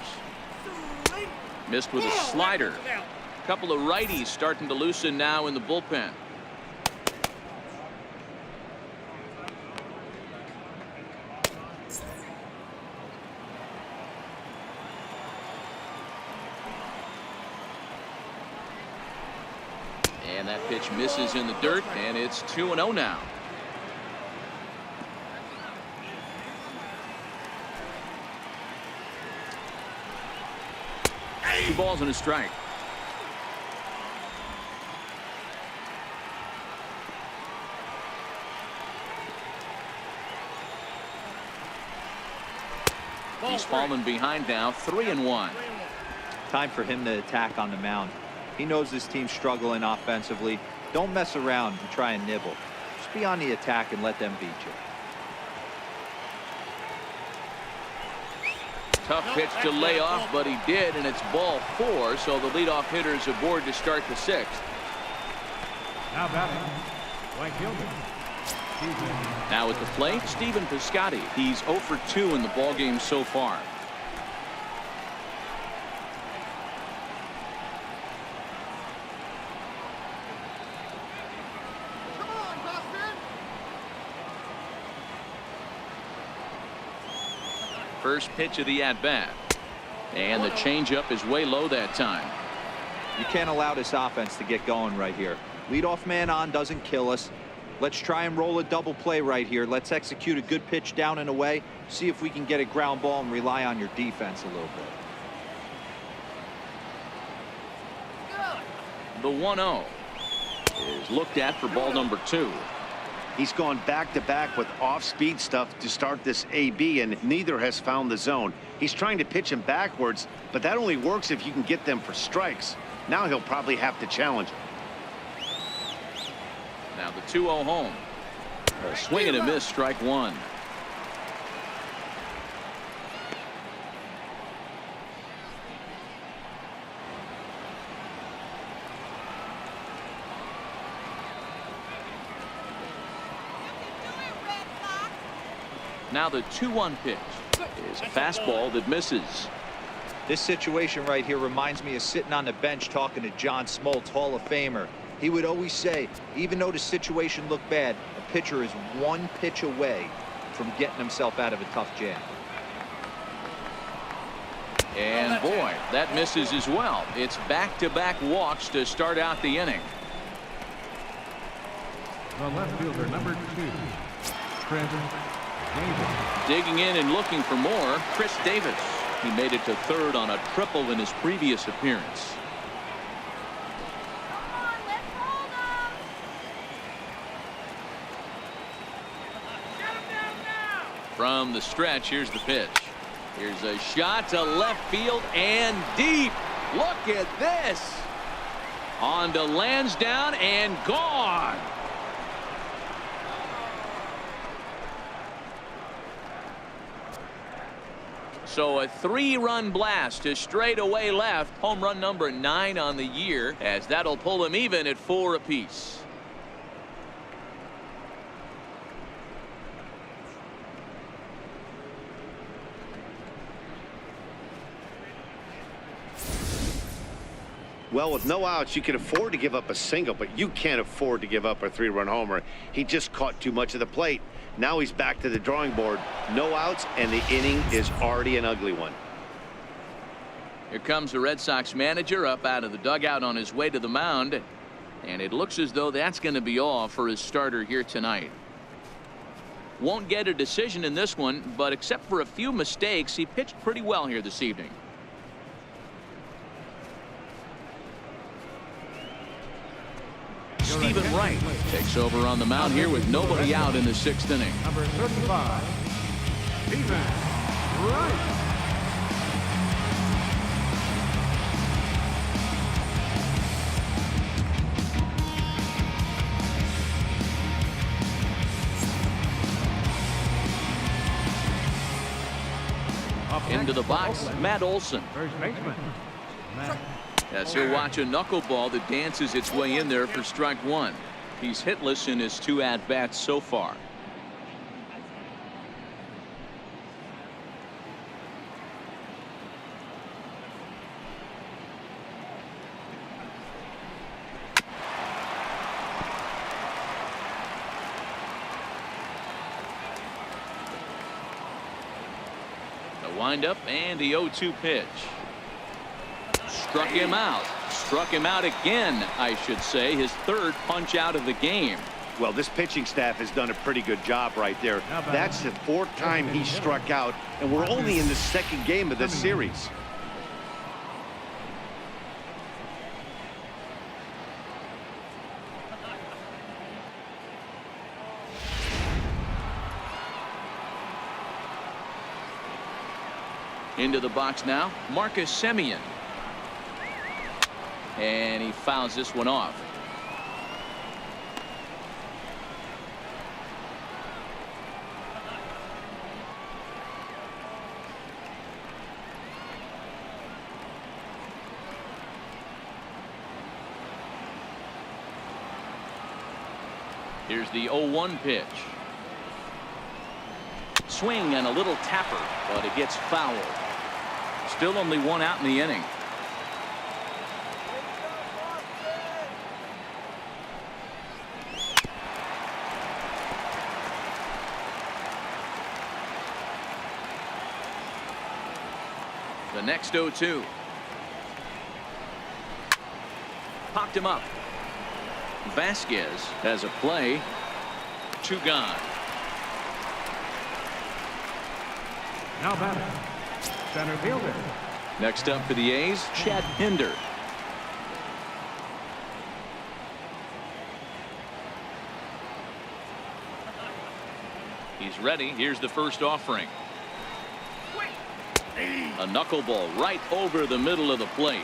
Missed with a slider. A couple of righties starting to loosen now in the bullpen. And that pitch misses in the dirt, and it's 2-0 now. 2 balls and a strike. He's fallen behind now. 3-1. Time for him to attack on the mound. He knows this team's struggling offensively. Don't mess around and try and nibble. Just be on the attack and let them beat you. Tough pitch to lay off, but he did, and it's ball 4, so the leadoff hitter is aboard to start the 6th. Now batting, right fielder. Now at the plate, Stephen Piscotty. He's 0 for 2 in the ballgame so far. First pitch of the at-bat. And the changeup is way low that time. You can't allow this offense to get going right here. Leadoff man on doesn't kill us. Let's try and roll a double play right here. Let's execute a good pitch down and away. See if we can get a ground ball and rely on your defense a little bit. The 1-0 is looked at for ball number 2. He's gone back-to-back with off-speed stuff to start this AB, and neither has found the zone. He's trying to pitch him backwards, but that only works if you can get them for strikes. Now he'll probably have to challenge him. Now the 2-0 home. A swing and a miss, strike one. Now the 2-1 pitch is a fastball that misses. This situation right here reminds me of sitting on the bench talking to John Smoltz, Hall of Famer. He would always say, even though the situation looked bad, a pitcher is one pitch away from getting himself out of a tough jam. And boy, that misses as well. It's back-to-back walks to start out the inning. The left fielder, number 2, Chris Davis. Digging in and looking for more, Chris Davis. He made it to third on a triple in his previous appearance. From the stretch, here's the pitch. Here's a shot to left field and deep. Look at this. On to Lansdowne and gone. So a 3-run blast to straightaway left. Home run number 9 on the year, as that'll pull him even at 4 apiece. Well, with no outs, you can afford to give up a single, but you can't afford to give up a 3-run homer. He just caught too much of the plate. Now he's back to the drawing board. No outs, and the inning is already an ugly one. Here comes the Red Sox manager up out of the dugout on his way to the mound. And it looks as though that's going to be all for his starter here tonight. Won't get a decision in this one, but except for a few mistakes, he pitched pretty well here this evening. Stephen Wright takes over on the mound here with nobody out in the 6th inning. Number 35, Stephen Wright. Into the box, Matt Olson. First baseman, Matt. As he'll watch a knuckleball that dances its way in there for strike one. He's hitless in his 2 at-bats so far. The windup and the 0-2 pitch. Struck him out. Struck him out again, I should say. His 3rd punch out of the game. Well, this pitching staff has done a pretty good job right there. That's the 4th time he struck out, and we're only in the 2nd game of the series. Into the box now, Marcus Semien. And he fouls this one off. Here's the 0-1 pitch. Swing and a little tapper, but it gets fouled. Still only 1 out in the inning. The next 0-2. Popped him up. Vasquez has a play. 2 gone. Now batting, center fielder. Next up for the A's, Chad Pinder. He's ready. Here's the first offering. A knuckleball right over the middle of the plate.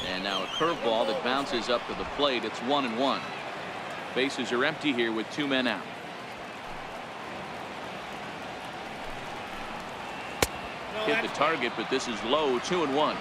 And now a curveball that bounces up to the plate. It's 1-1. Bases are empty here with 2 men out. Hit the target, but this is low. 2-1.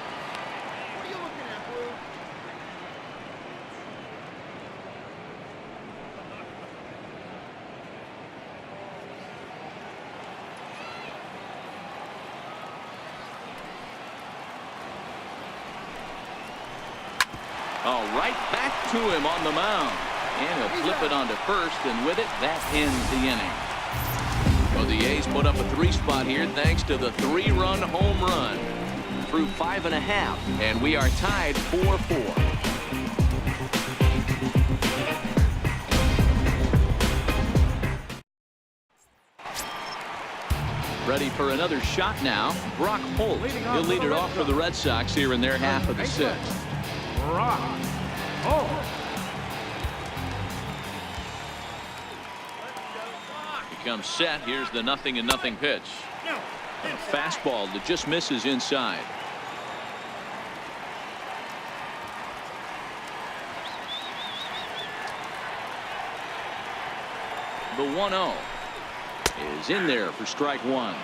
Oh, right back to him on the mound. And he'll flip it onto first, and with it, that ends the inning. Well, the A's put up a 3 spot here thanks to the 3-run home run. Through 5.5, and we are tied 4-4. Ready for another shot now. Brock Holt. He'll lead it off for the Red Sox here in their half of the 6th. Brock Holt. Comes set. Here's the 0-0 pitch. A fastball that just misses inside. The 1-0 is in there for strike 1.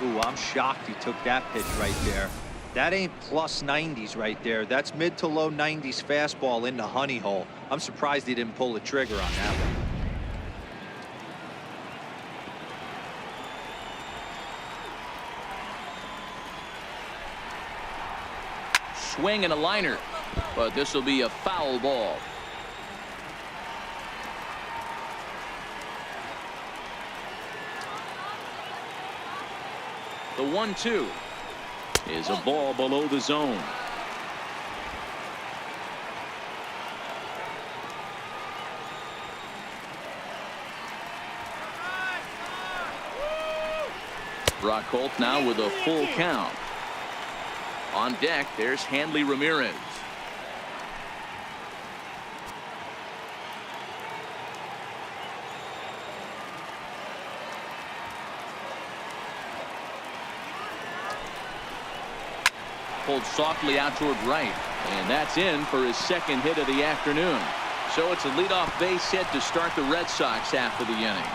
Ooh, I'm shocked he took that pitch right there. That ain't plus 90s right there. That's mid to low 90s fastball in the honey hole. I'm surprised he didn't pull the trigger on that one. Swing and a liner, but this will be a foul ball. The 1-2 is a ball below the zone. Brock Holt now with a full count. On deck, there's Hanley Ramirez. Pulled softly out toward right, and that's in for his 2nd hit of the afternoon. So it's a leadoff base hit to start the Red Sox half of the inning.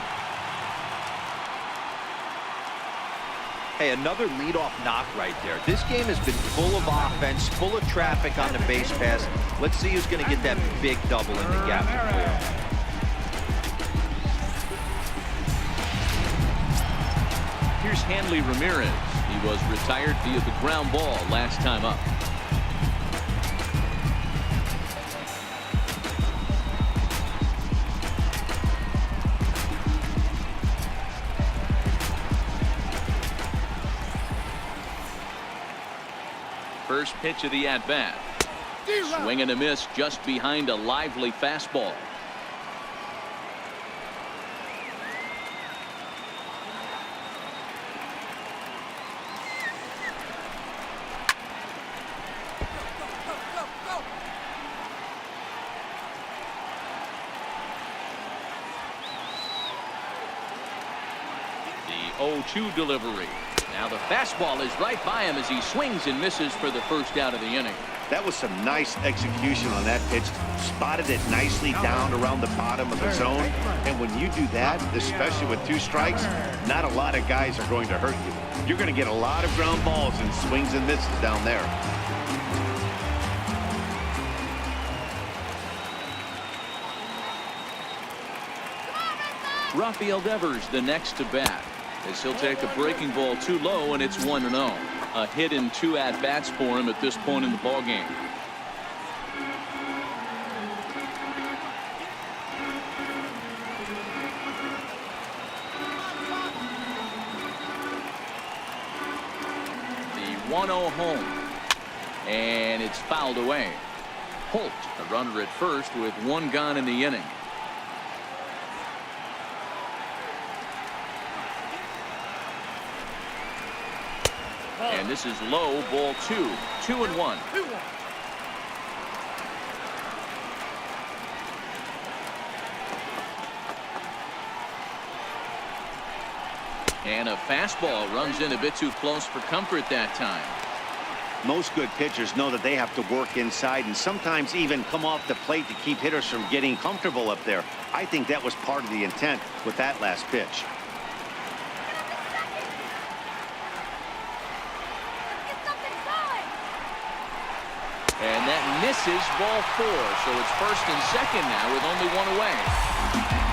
Hey, another leadoff knock right there. This game has been full of offense, full of traffic on the base pass. Let's see who's going to get that big double in the gap to clear. Here's Hanley Ramirez. He was retired via the ground ball last time up. First pitch of the at-bat. Swing and a miss just behind a lively fastball. The 0-2 delivery. Now the fastball is right by him as he swings and misses for the first out of the inning. That was some nice execution on that pitch. Spotted it nicely down around the bottom of the zone. And when you do that, especially with 2 strikes, not a lot of guys are going to hurt you. You're going to get a lot of ground balls and swings and misses down there. Rafael Devers the next to bat, as he'll take a breaking ball too low, and it's 1-0. A hit in 2 at-bats for him at this point in the ballgame. 1-0 home. And it's fouled away. Holt, a runner at first with one gone in the inning. And this is low, ball 2. 2-1. And a fastball runs in a bit too close for comfort that time. Most good pitchers know that they have to work inside and sometimes even come off the plate to keep hitters from getting comfortable up there. I think that was part of the intent with that last pitch. And that misses, ball 4. So it's first and second now with only one away.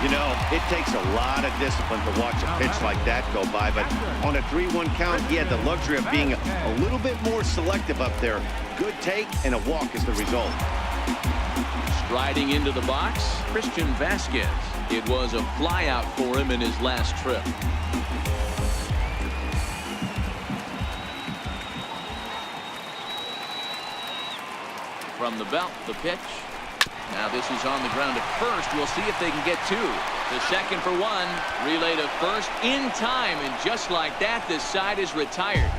You know, it takes a lot of discipline to watch a pitch like that go by, but on a 3-1 count, he had the luxury of being a little bit more selective up there. Good take, and a walk is the result. Striding into the box, Christian Vasquez. It was a flyout for him in his last trip. From the belt, the pitch. Now this is on the ground at first. We'll see if they can get 2. The second for 1. Relay to first in time. And just like that, this side is retired.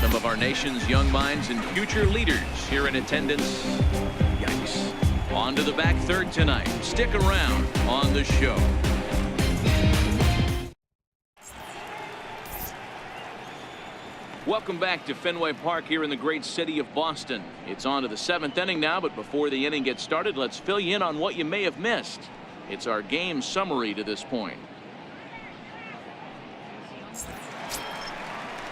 Some of our nation's young minds and future leaders here in attendance. Yikes. On to the back third tonight. Stick around on the show. Welcome back to Fenway Park here in the great city of Boston. It's on to the 7th inning now, but before the inning gets started, let's fill you in on what you may have missed. It's our game summary to this point.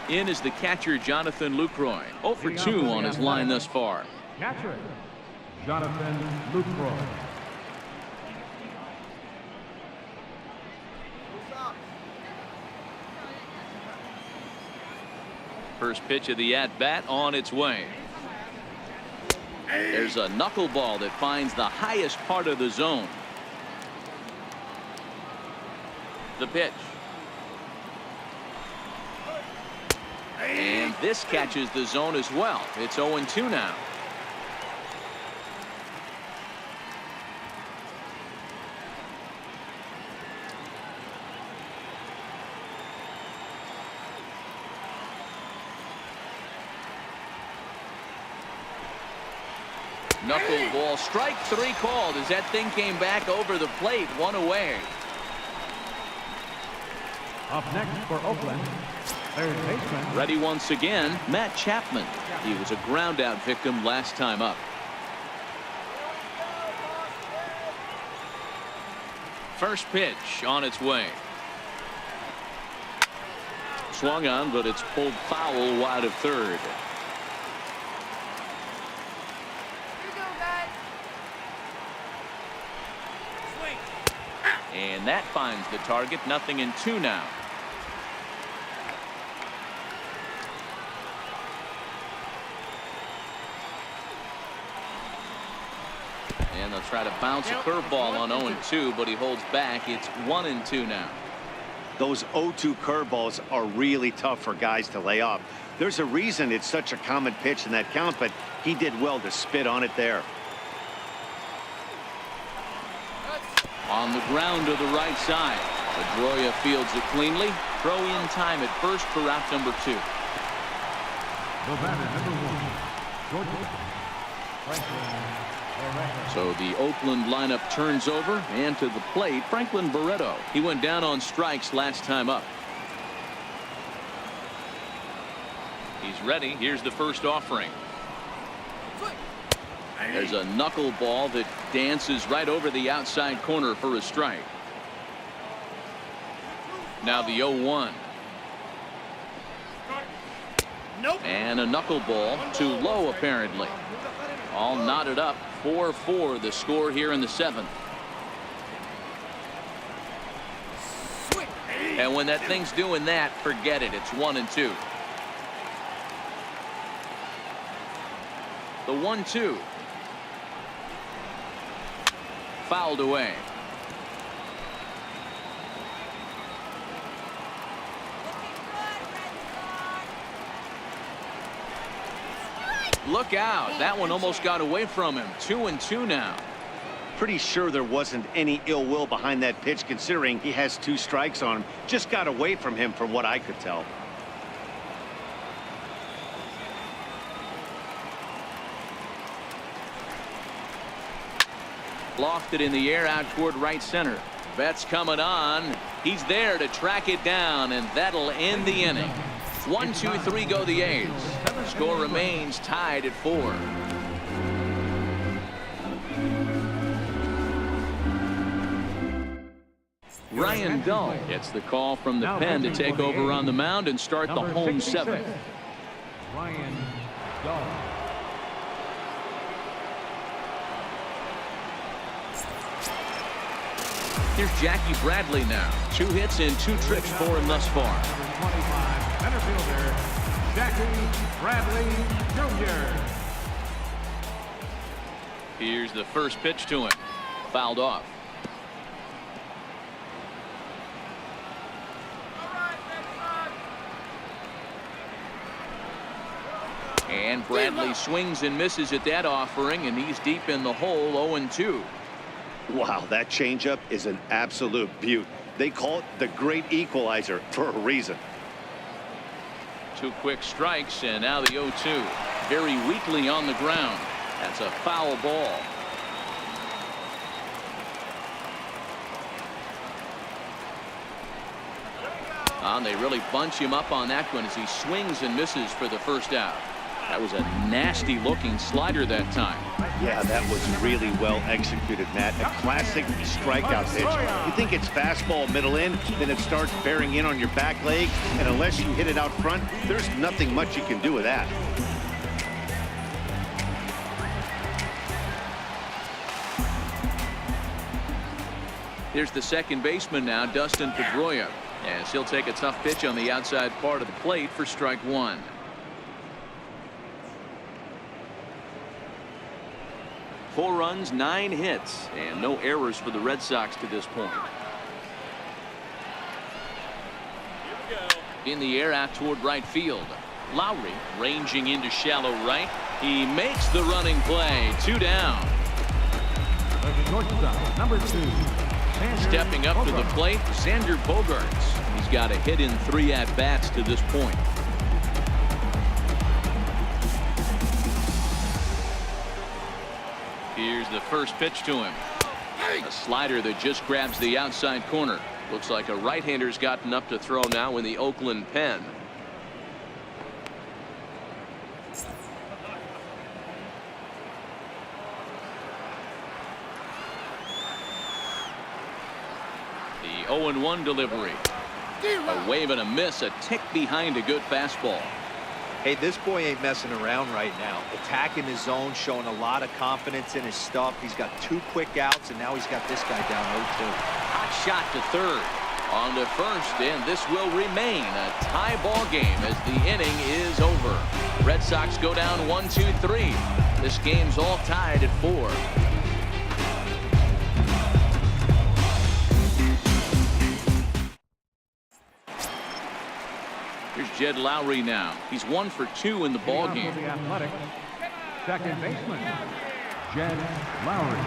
In is the catcher, Jonathan Lucroy. 0 for 2 on his line thus far. Catcher, Jonathan Lucroy. First pitch of the at-bat on its way. There's a knuckleball that finds the highest part of the zone. The pitch. And this catches the zone as well. It's 0-2 now. Knuckleball, strike 3 called as that thing came back over the plate, 1 away. Up next for Oakland, third baseman. Ready once again, Matt Chapman. He was a ground out victim last time up. First pitch on its way. Swung on, but it's pulled foul wide of third. And that finds the target. 0-2 now. And they'll try to bounce a curveball on 0-2, but he holds back. It's 1-2 now. Those 0-2 curveballs are really tough for guys to lay off. There's a reason it's such a common pitch in that count, but he did well to spit on it there. On the ground to the right side. Pedroia fields it cleanly. Throw in time at first for out number 2. The batter, number 1, Georgia, Franklin. So the Oakland lineup turns over, and to the plate, Franklin Barreto. He went down on strikes last time up. He's ready. Here's the first offering. There's a knuckleball that dances right over the outside corner for a strike. Now the 0-1. And a knuckleball too low apparently. All knotted up. 4-4 the score here in the 7th. And when that thing's doing that, forget it. It's 1-2. The 1-2. Fouled away. Look out. That one almost got away from him. 2-2 now. Pretty sure there wasn't any ill will behind that pitch, considering he has 2 strikes on him. Just got away from him from what I could tell. Lofted in the air out toward right center. Betts coming on. He's there to track it down, and that'll end the inning. 1-2-3 go the A's. Score remains tied at 4. Ryan Dull gets the call from the pen to take over on the mound and start the home 7th. Ryan Dull. Here's Jackie Bradley now. 2 hits and 2 trips for him thus far. Number 25, center fielder, Jackie Bradley Jr. Here's the first pitch to him. Fouled off. And Bradley swings and misses at that offering, and he's deep in the hole. 0-2. Wow, that changeup is an absolute beaut. They call it the great equalizer for a reason. 2 quick strikes, and now the 0-2. Very weakly on the ground. That's a foul ball. And they really bunch him up on that one as he swings and misses for the first out. That was a nasty looking slider that time. Yeah, that was really well executed, Matt. A classic strikeout pitch. You think it's fastball middle in, then it starts bearing in on your back leg, and unless you hit it out front, there's nothing much you can do with that. Here's the second baseman now, Dustin Pedroia, as he'll take a tough pitch on the outside part of the plate for strike 1. Four runs, 9 hits, and no errors for the Red Sox to this point. In the air out toward right field. Lowry ranging into shallow right. He makes the running play. 2 down. The shortstop, number 2. Stepping up to the plate, Xander Bogaerts. He's got a hit in 3 at-bats to this point. Here's the first pitch to him. A slider that just grabs the outside corner. Looks like a right-hander's gotten up to throw now in the Oakland pen. The 0-1 delivery. A wave and a miss, a tick behind a good fastball. Hey, this boy ain't messing around right now. Attacking his zone, showing a lot of confidence in his stuff. He's got 2 quick outs, and now he's got this guy down 0-2. Hot shot to third. On to first, and this will remain a tie ball game as the inning is over. Red Sox go down 1-2-3. This game's all tied at 4. Here's Jed Lowry now. He's 1 for 2 in the ball game. The Athletic, second baseman, Jed Lowry.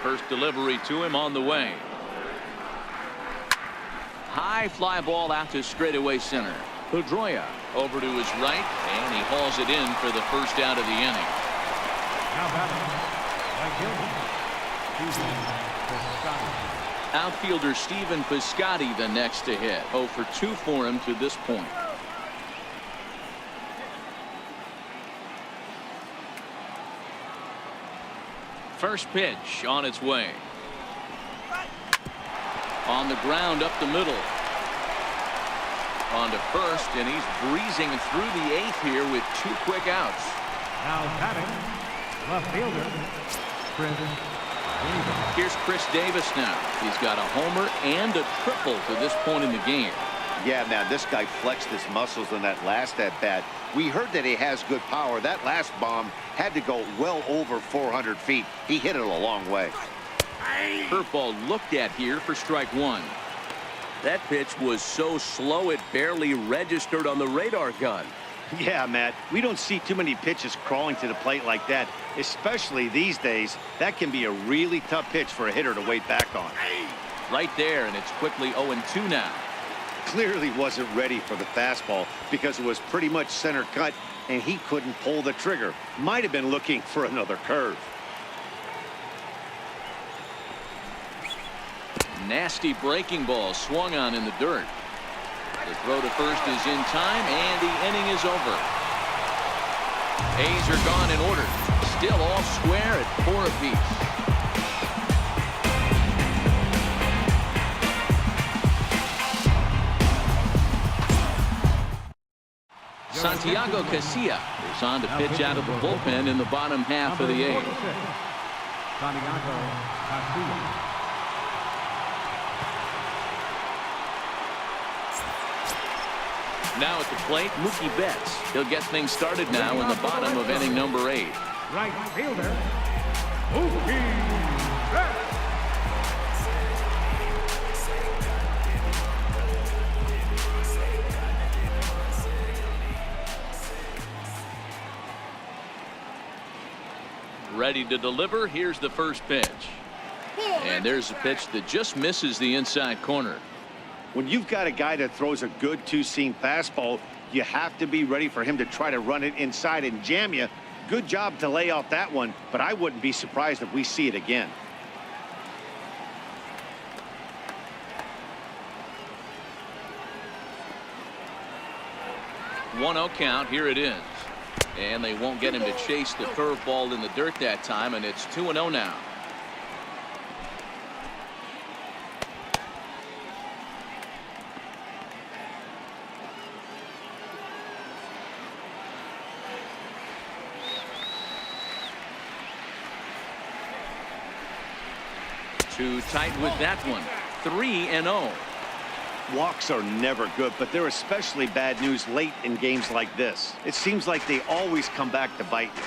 First delivery to him on the way. High fly ball out to straightaway center. Pedroia over to his right, and he hauls it in for the first out of the inning. Now batting, right fielder, Stephen Piscotty. Outfielder Stephen Piscotty the next to hit. 0 for 2 for him to this point. First pitch on its way. On the ground up the middle. On to first, and he's breezing through the 8th here with 2 quick outs. Now batting, left fielder, Chris Davis. Here's Chris Davis now. He's got a homer and a triple to this point in the game. Yeah, man, this guy flexed his muscles in that last at-bat. We heard that he has good power. That last bomb had to go well over 400 feet. He hit it a long way. Curveball looked at here for strike 1. That pitch was so slow it barely registered on the radar gun. Yeah, Matt, we don't see too many pitches crawling to the plate like that, especially these days. That can be a really tough pitch for a hitter to wait back on. Right there, and it's quickly 0-2 now. Clearly wasn't ready for the fastball because it was pretty much center cut, and he couldn't pull the trigger. Might have been looking for another curve. Nasty breaking ball swung on in the dirt. The throw to first is in time, and the inning is over. A's are gone in order. Still all square at 4 apiece. Santiago Casilla is on to pitch out of the bullpen in the bottom half of the 8th. Santiago Casilla. Now at the plate, Mookie Betts. He'll get things started now in the bottom of inning number 8. Right fielder, Mookie Betts. Ready to deliver. Here's the first pitch. And there's a pitch that just misses the inside corner. When you've got a guy that throws a good two-seam fastball, you have to be ready for him to try to run it inside and jam you. Good job to lay off that one, but I wouldn't be surprised if we see it again. One 0 count. Here it is. And they won't get him to chase the curveball in the dirt that time, and it's 2-0 now. Too tight with that one. 3-0. Walks are never good, but they're especially bad news late in games like this. It seems like they always come back to bite you.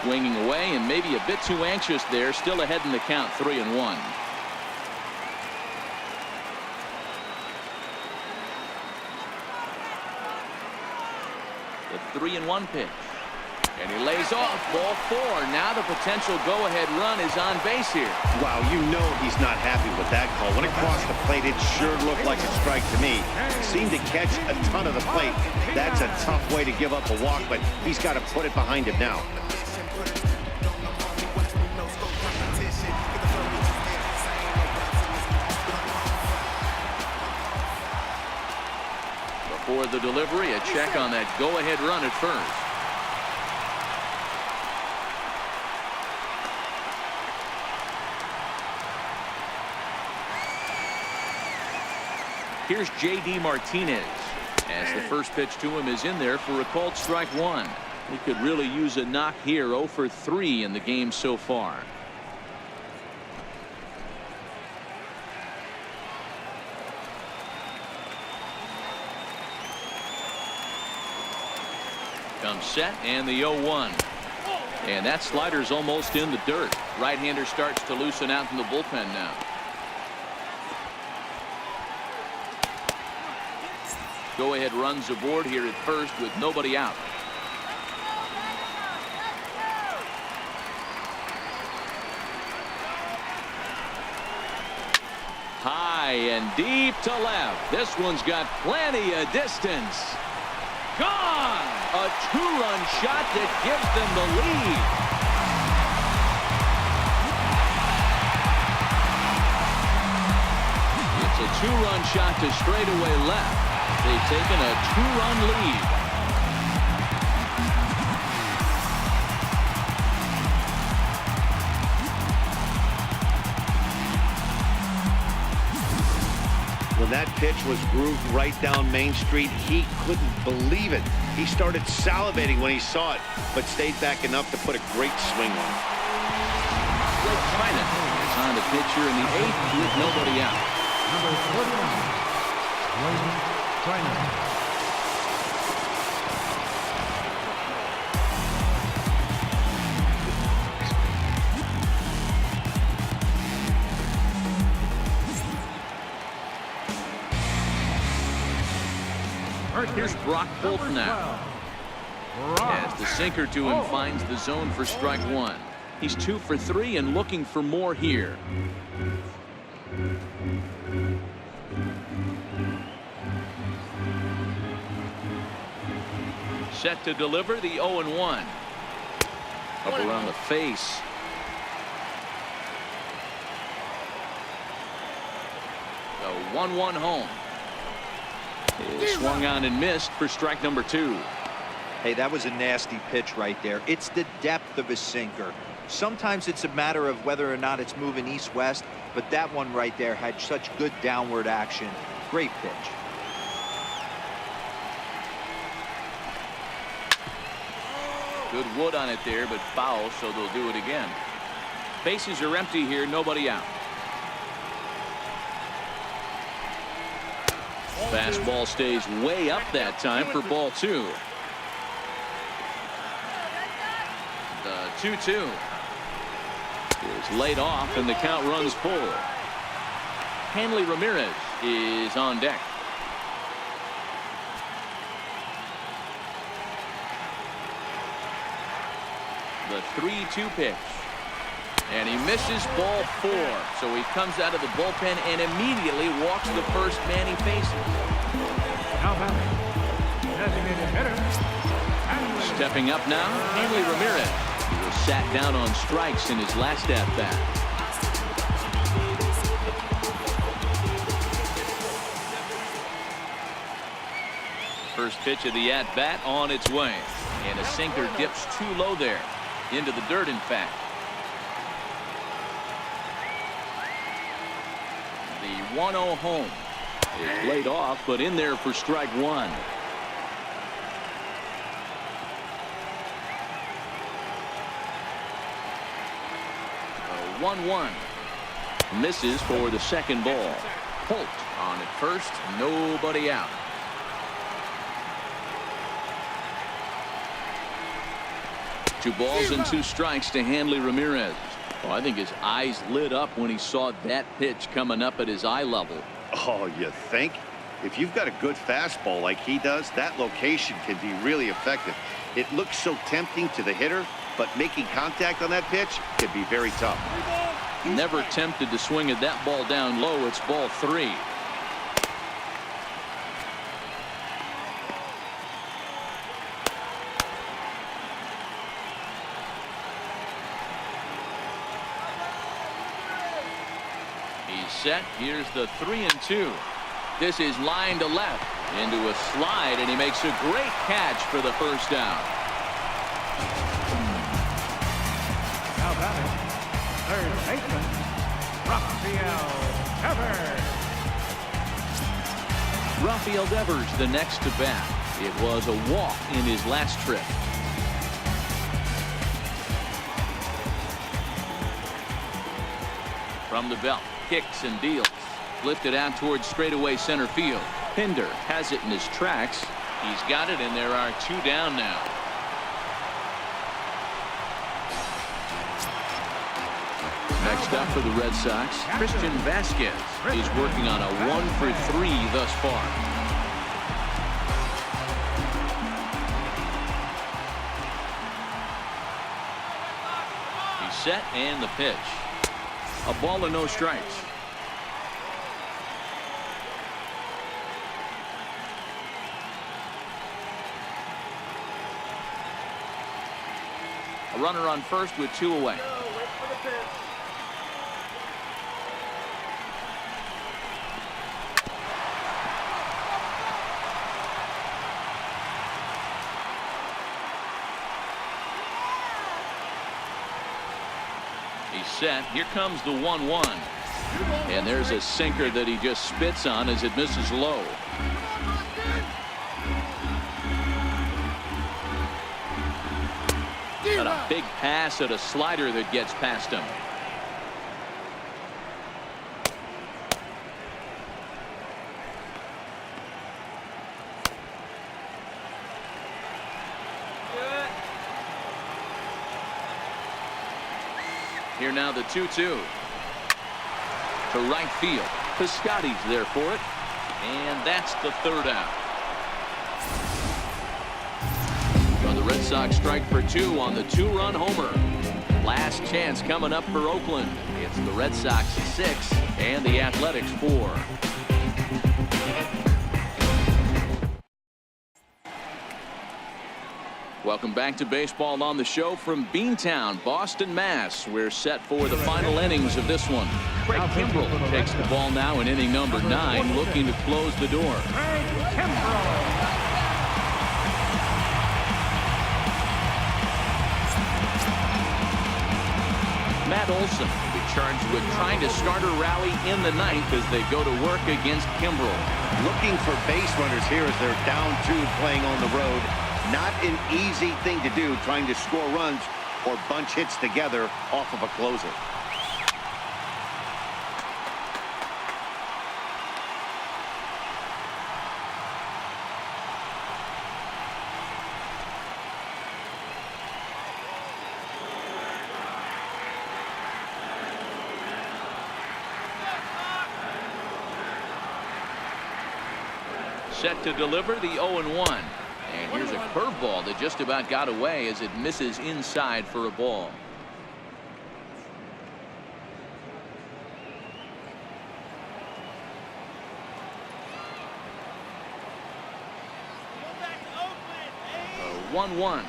Swinging away and maybe a bit too anxious there. Still ahead in the count, 3-1. The 3-1 pitch. And he lays off. Ball 4. Now the potential go-ahead run is on base here. Wow, you know he's not happy with that call. When it crossed the plate, it sure looked like a strike to me. Seemed to catch a ton of the plate. That's a tough way to give up a walk, but he's got to put it behind him now. Before the delivery, a check on that go-ahead run at first. Here's J.D. Martinez as the first pitch to him is in there for a called strike 1. He could really use a knock here. 0 for 3 in the game so far. Comes set and the 0-1. And that slider's almost in the dirt. Right-hander starts to loosen out in the bullpen now. Go-ahead runs aboard here at first with nobody out. High and deep to left. This one's got plenty of distance. Gone! A 2-run shot that gives them the lead. It's a 2-run shot to straightaway left. They've taken a 2-run lead. When that pitch was grooved right down Main Street, he couldn't believe it. He started salivating when he saw it, but stayed back enough to put a great swing on it. Blake Trinan is on the pitch here in the 8th with nobody out. Number 49, Blake Trinan. Here's Brock Holt now. As the sinker to him finds the zone for strike one. He's 2 for 3 and looking for more here. Set to deliver the 0-1. Up around the face. The 1-1 home. Is swung on and missed for strike number 2. Hey, that was a nasty pitch right there. It's the depth of a sinker. Sometimes it's a matter of whether or not it's moving east-west, but that one right there had such good downward action. Great pitch. Good wood on it there, but foul, so they'll do it again. Bases are empty here, nobody out. Fastball stays way up that time for ball 2. The 2-2 is laid off and the count runs full. Hanley Ramirez is on deck. The 3-2 pitch. And he misses ball 4. So he comes out of the bullpen and immediately walks the first man he faces. Now batting, designated hitter. Stepping up now, Hanley Ramirez. He was sat down on strikes in his last at-bat. First pitch of the at-bat on its way. And a sinker dips too low there. Into the dirt, in fact. The 1-0 home is laid off, but in there for strike 1. The 1-1 misses for the second ball. Holt on at first, nobody out. Two balls and 2 strikes to Hanley Ramirez. Oh, I think his eyes lit up when he saw that pitch coming up at his eye level. Oh, you think? If you've got a good fastball like he does, that location can be really effective. It looks so tempting to the hitter, but making contact on that pitch can be very tough. Never tempted to swing at that ball down low. It's ball 3. Set. Here's the 3-2. This is line to left into a slide, and he makes a great catch for the first down. Now batting, third baseman, Rafael Devers the next to bat. It was a walk in his last trip. From the belt. Kicks and deals. Lifted out towards straightaway center field. Pinder has it in his tracks. He's got it, and there are 2 down now. Next up for the Red Sox, Christian Vasquez is working on a 1 for 3 thus far. He's set, and the pitch. A ball and no strikes. A runner on first with 2 away. He's set. Here comes the 1-1. And there's a sinker that he just spits on as it misses low. And a big pass at a slider that gets past him. Here now the 2-2. To right field. Piscotty's there for it. And that's the third out. Sox strike for 2 on the 2-run homer. Last chance coming up for Oakland. It's the Red Sox 6 and the Athletics 4. Welcome back to Baseball on the Show from Beantown, Boston, Mass. We're set for the final innings of this one. Craig Kimbrell takes the ball now in inning number 9, looking to close the door. Craig Kimbrell. Matt Olson will be charged with trying to start a rally in the 9th as they go to work against Kimbrell. Looking for base runners here as they're down 2 playing on the road. Not an easy thing to do, trying to score runs or bunch hits together off of a closer. Set to deliver the 0-1. And here's a curveball that just about got away as it misses inside for a ball. A 1-1.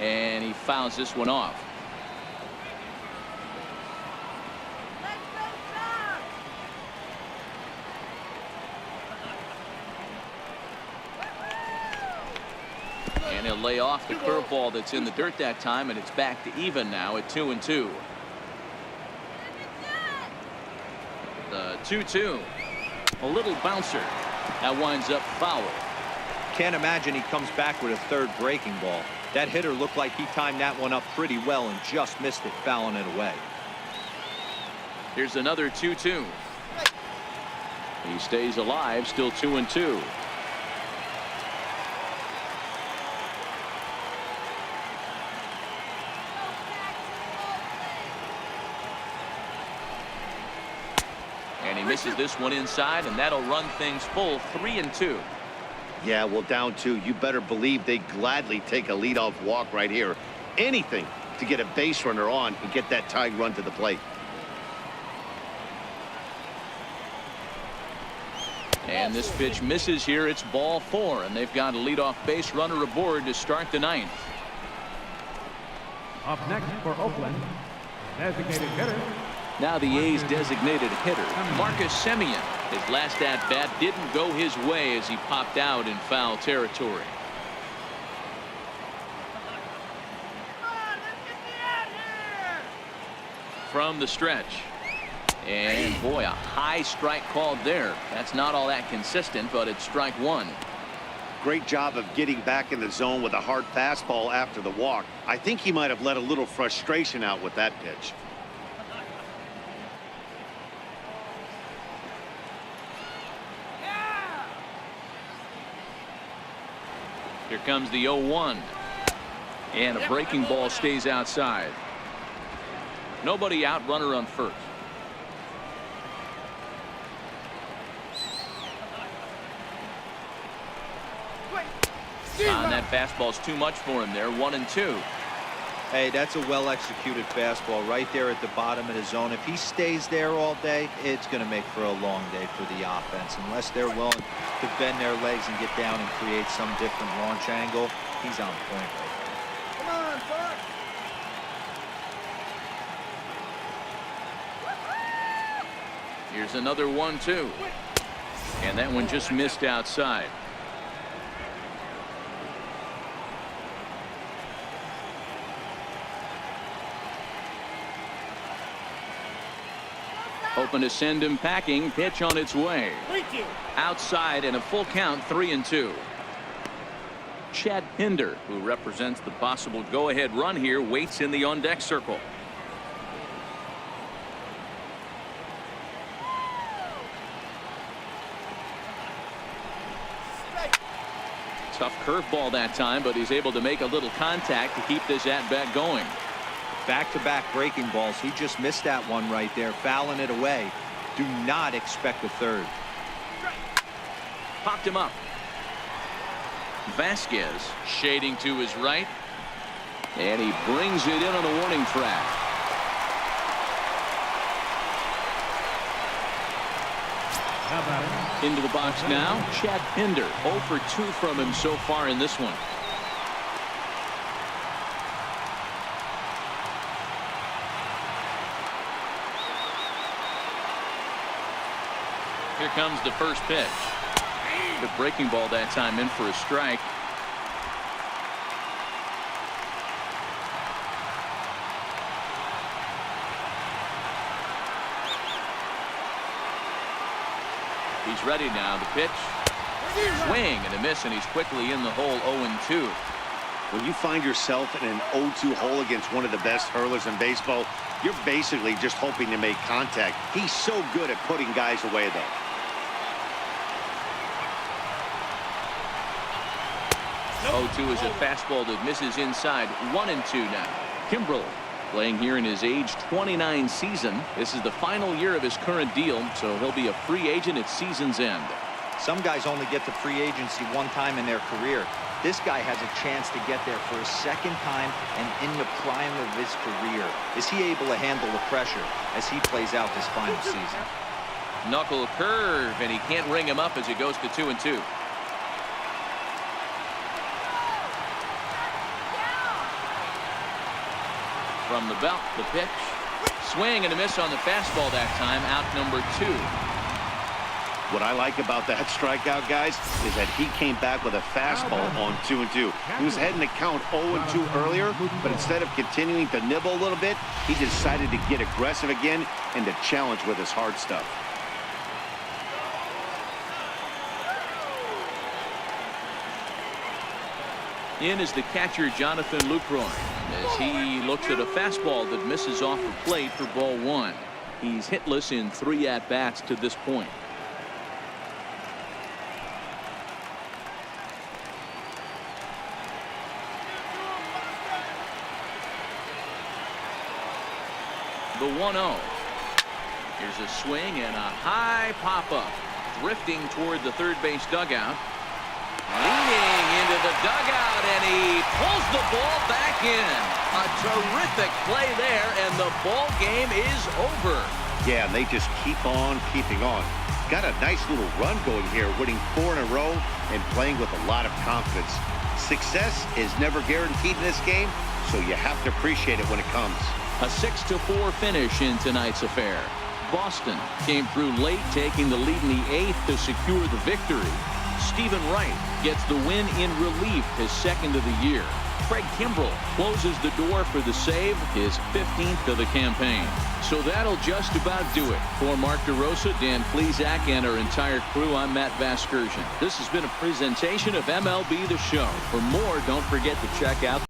And he fouls this one off. And he'll lay off the curveball that's in the dirt that time, and it's back to even now at 2-2. The 2-2. A little bouncer. That winds up foul. Can't imagine he comes back with a third breaking ball. That hitter looked like he timed that one up pretty well and just missed it, fouling it away. Here's another 2-2. He stays alive, still 2-2. And he misses this one inside, and that'll run things full 3-2. Yeah, well, down 2, you better believe they gladly take a leadoff walk right here. Anything to get a base runner on and get that tying run to the plate. And this pitch misses here. It's ball 4, and they've got a leadoff base runner aboard to start the 9th. Up next for Oakland, designated hitter. Now the A's designated hitter, Marcus Semien. His last at-bat didn't go his way as he popped out in foul territory. From the stretch. And boy, a high strike called there. That's not all that consistent, but it's strike 1. Great job of getting back in the zone with a hard fastball after the walk. I think he might have let a little frustration out with that pitch. Here comes the 0-1. And a breaking ball stays outside. Nobody out, runner on first. And that fastball's too much for him there. 1-2. Hey, that's a well-executed fastball right there at the bottom of the zone. If he stays there all day, it's going to make for a long day for the offense. Unless they're willing to bend their legs and get down and create some different launch angle, he's on point right there. Come on, Buck. Here's another 1-2. And that one just missed outside. Hoping to send him packing. Pitch on its way. Outside and a full count, 3-2. Chad Pinder, who represents the possible go-ahead run here, waits in the on-deck circle. Tough curveball that time, but he's able to make a little contact to keep this at-bat going. Back-to-back breaking balls. He just missed that one right there, fouling it away. Do not expect a third. Popped him up. Vasquez shading to his right. And he brings it in on the warning track. Now batting. Into the box now, Chad Pinder. 0 for 2 from him so far in this one. Here comes the first pitch. The breaking ball that time in for a strike. He's ready now. The pitch. Swing and a miss, and he's quickly in the hole. 0-2. When you find yourself in an 0-2 hole against one of the best hurlers in baseball, you're basically just hoping to make contact. He's so good at putting guys away, though. Nope. 0-2 is a fastball that misses inside. 1-2 now. Kimbrel playing here in his age 29 season. This is the final year of his current deal, so he'll be a free agent at season's end. Some guys only get to free agency one time in their career. This guy has a chance to get there for a second time and in the prime of his career. Is he able to handle the pressure as he plays out this final season? Knuckle curve, and he can't ring him up as it goes to 2-2. From the belt, the pitch. Swing and a miss on the fastball that time. Out number 2. What I like about that strikeout, guys, is that he came back with a fastball on 2-2. He was heading to count 0-2 earlier, but instead of continuing to nibble a little bit, he decided to get aggressive again and to challenge with his hard stuff. In is the catcher, Jonathan Lucroy, as he looks at a fastball that misses off the plate for ball 1. He's hitless in 3 at-bats to this point. The 1-0. Here's a swing and a high pop-up. Drifting toward the third base dugout. Leaning into the dugout, and he pulls the ball back in. A terrific play there, and the ball game is over. Yeah, and they just keep on keeping on. Got a nice little run going here, winning 4 in a row and playing with a lot of confidence. Success is never guaranteed in this game, so you have to appreciate it when it comes. A 6-4 finish in tonight's affair. Boston came through late, taking the lead in the 8th to secure the victory. Stephen Wright gets the win in relief, his 2nd of the year. Craig Kimbrel closes the door for the save, his 15th of the campaign. So that'll just about do it. For Mark DeRosa, Dan Plesac, and our entire crew, I'm Matt Vasgersian. This has been a presentation of MLB The Show. For more, don't forget to check out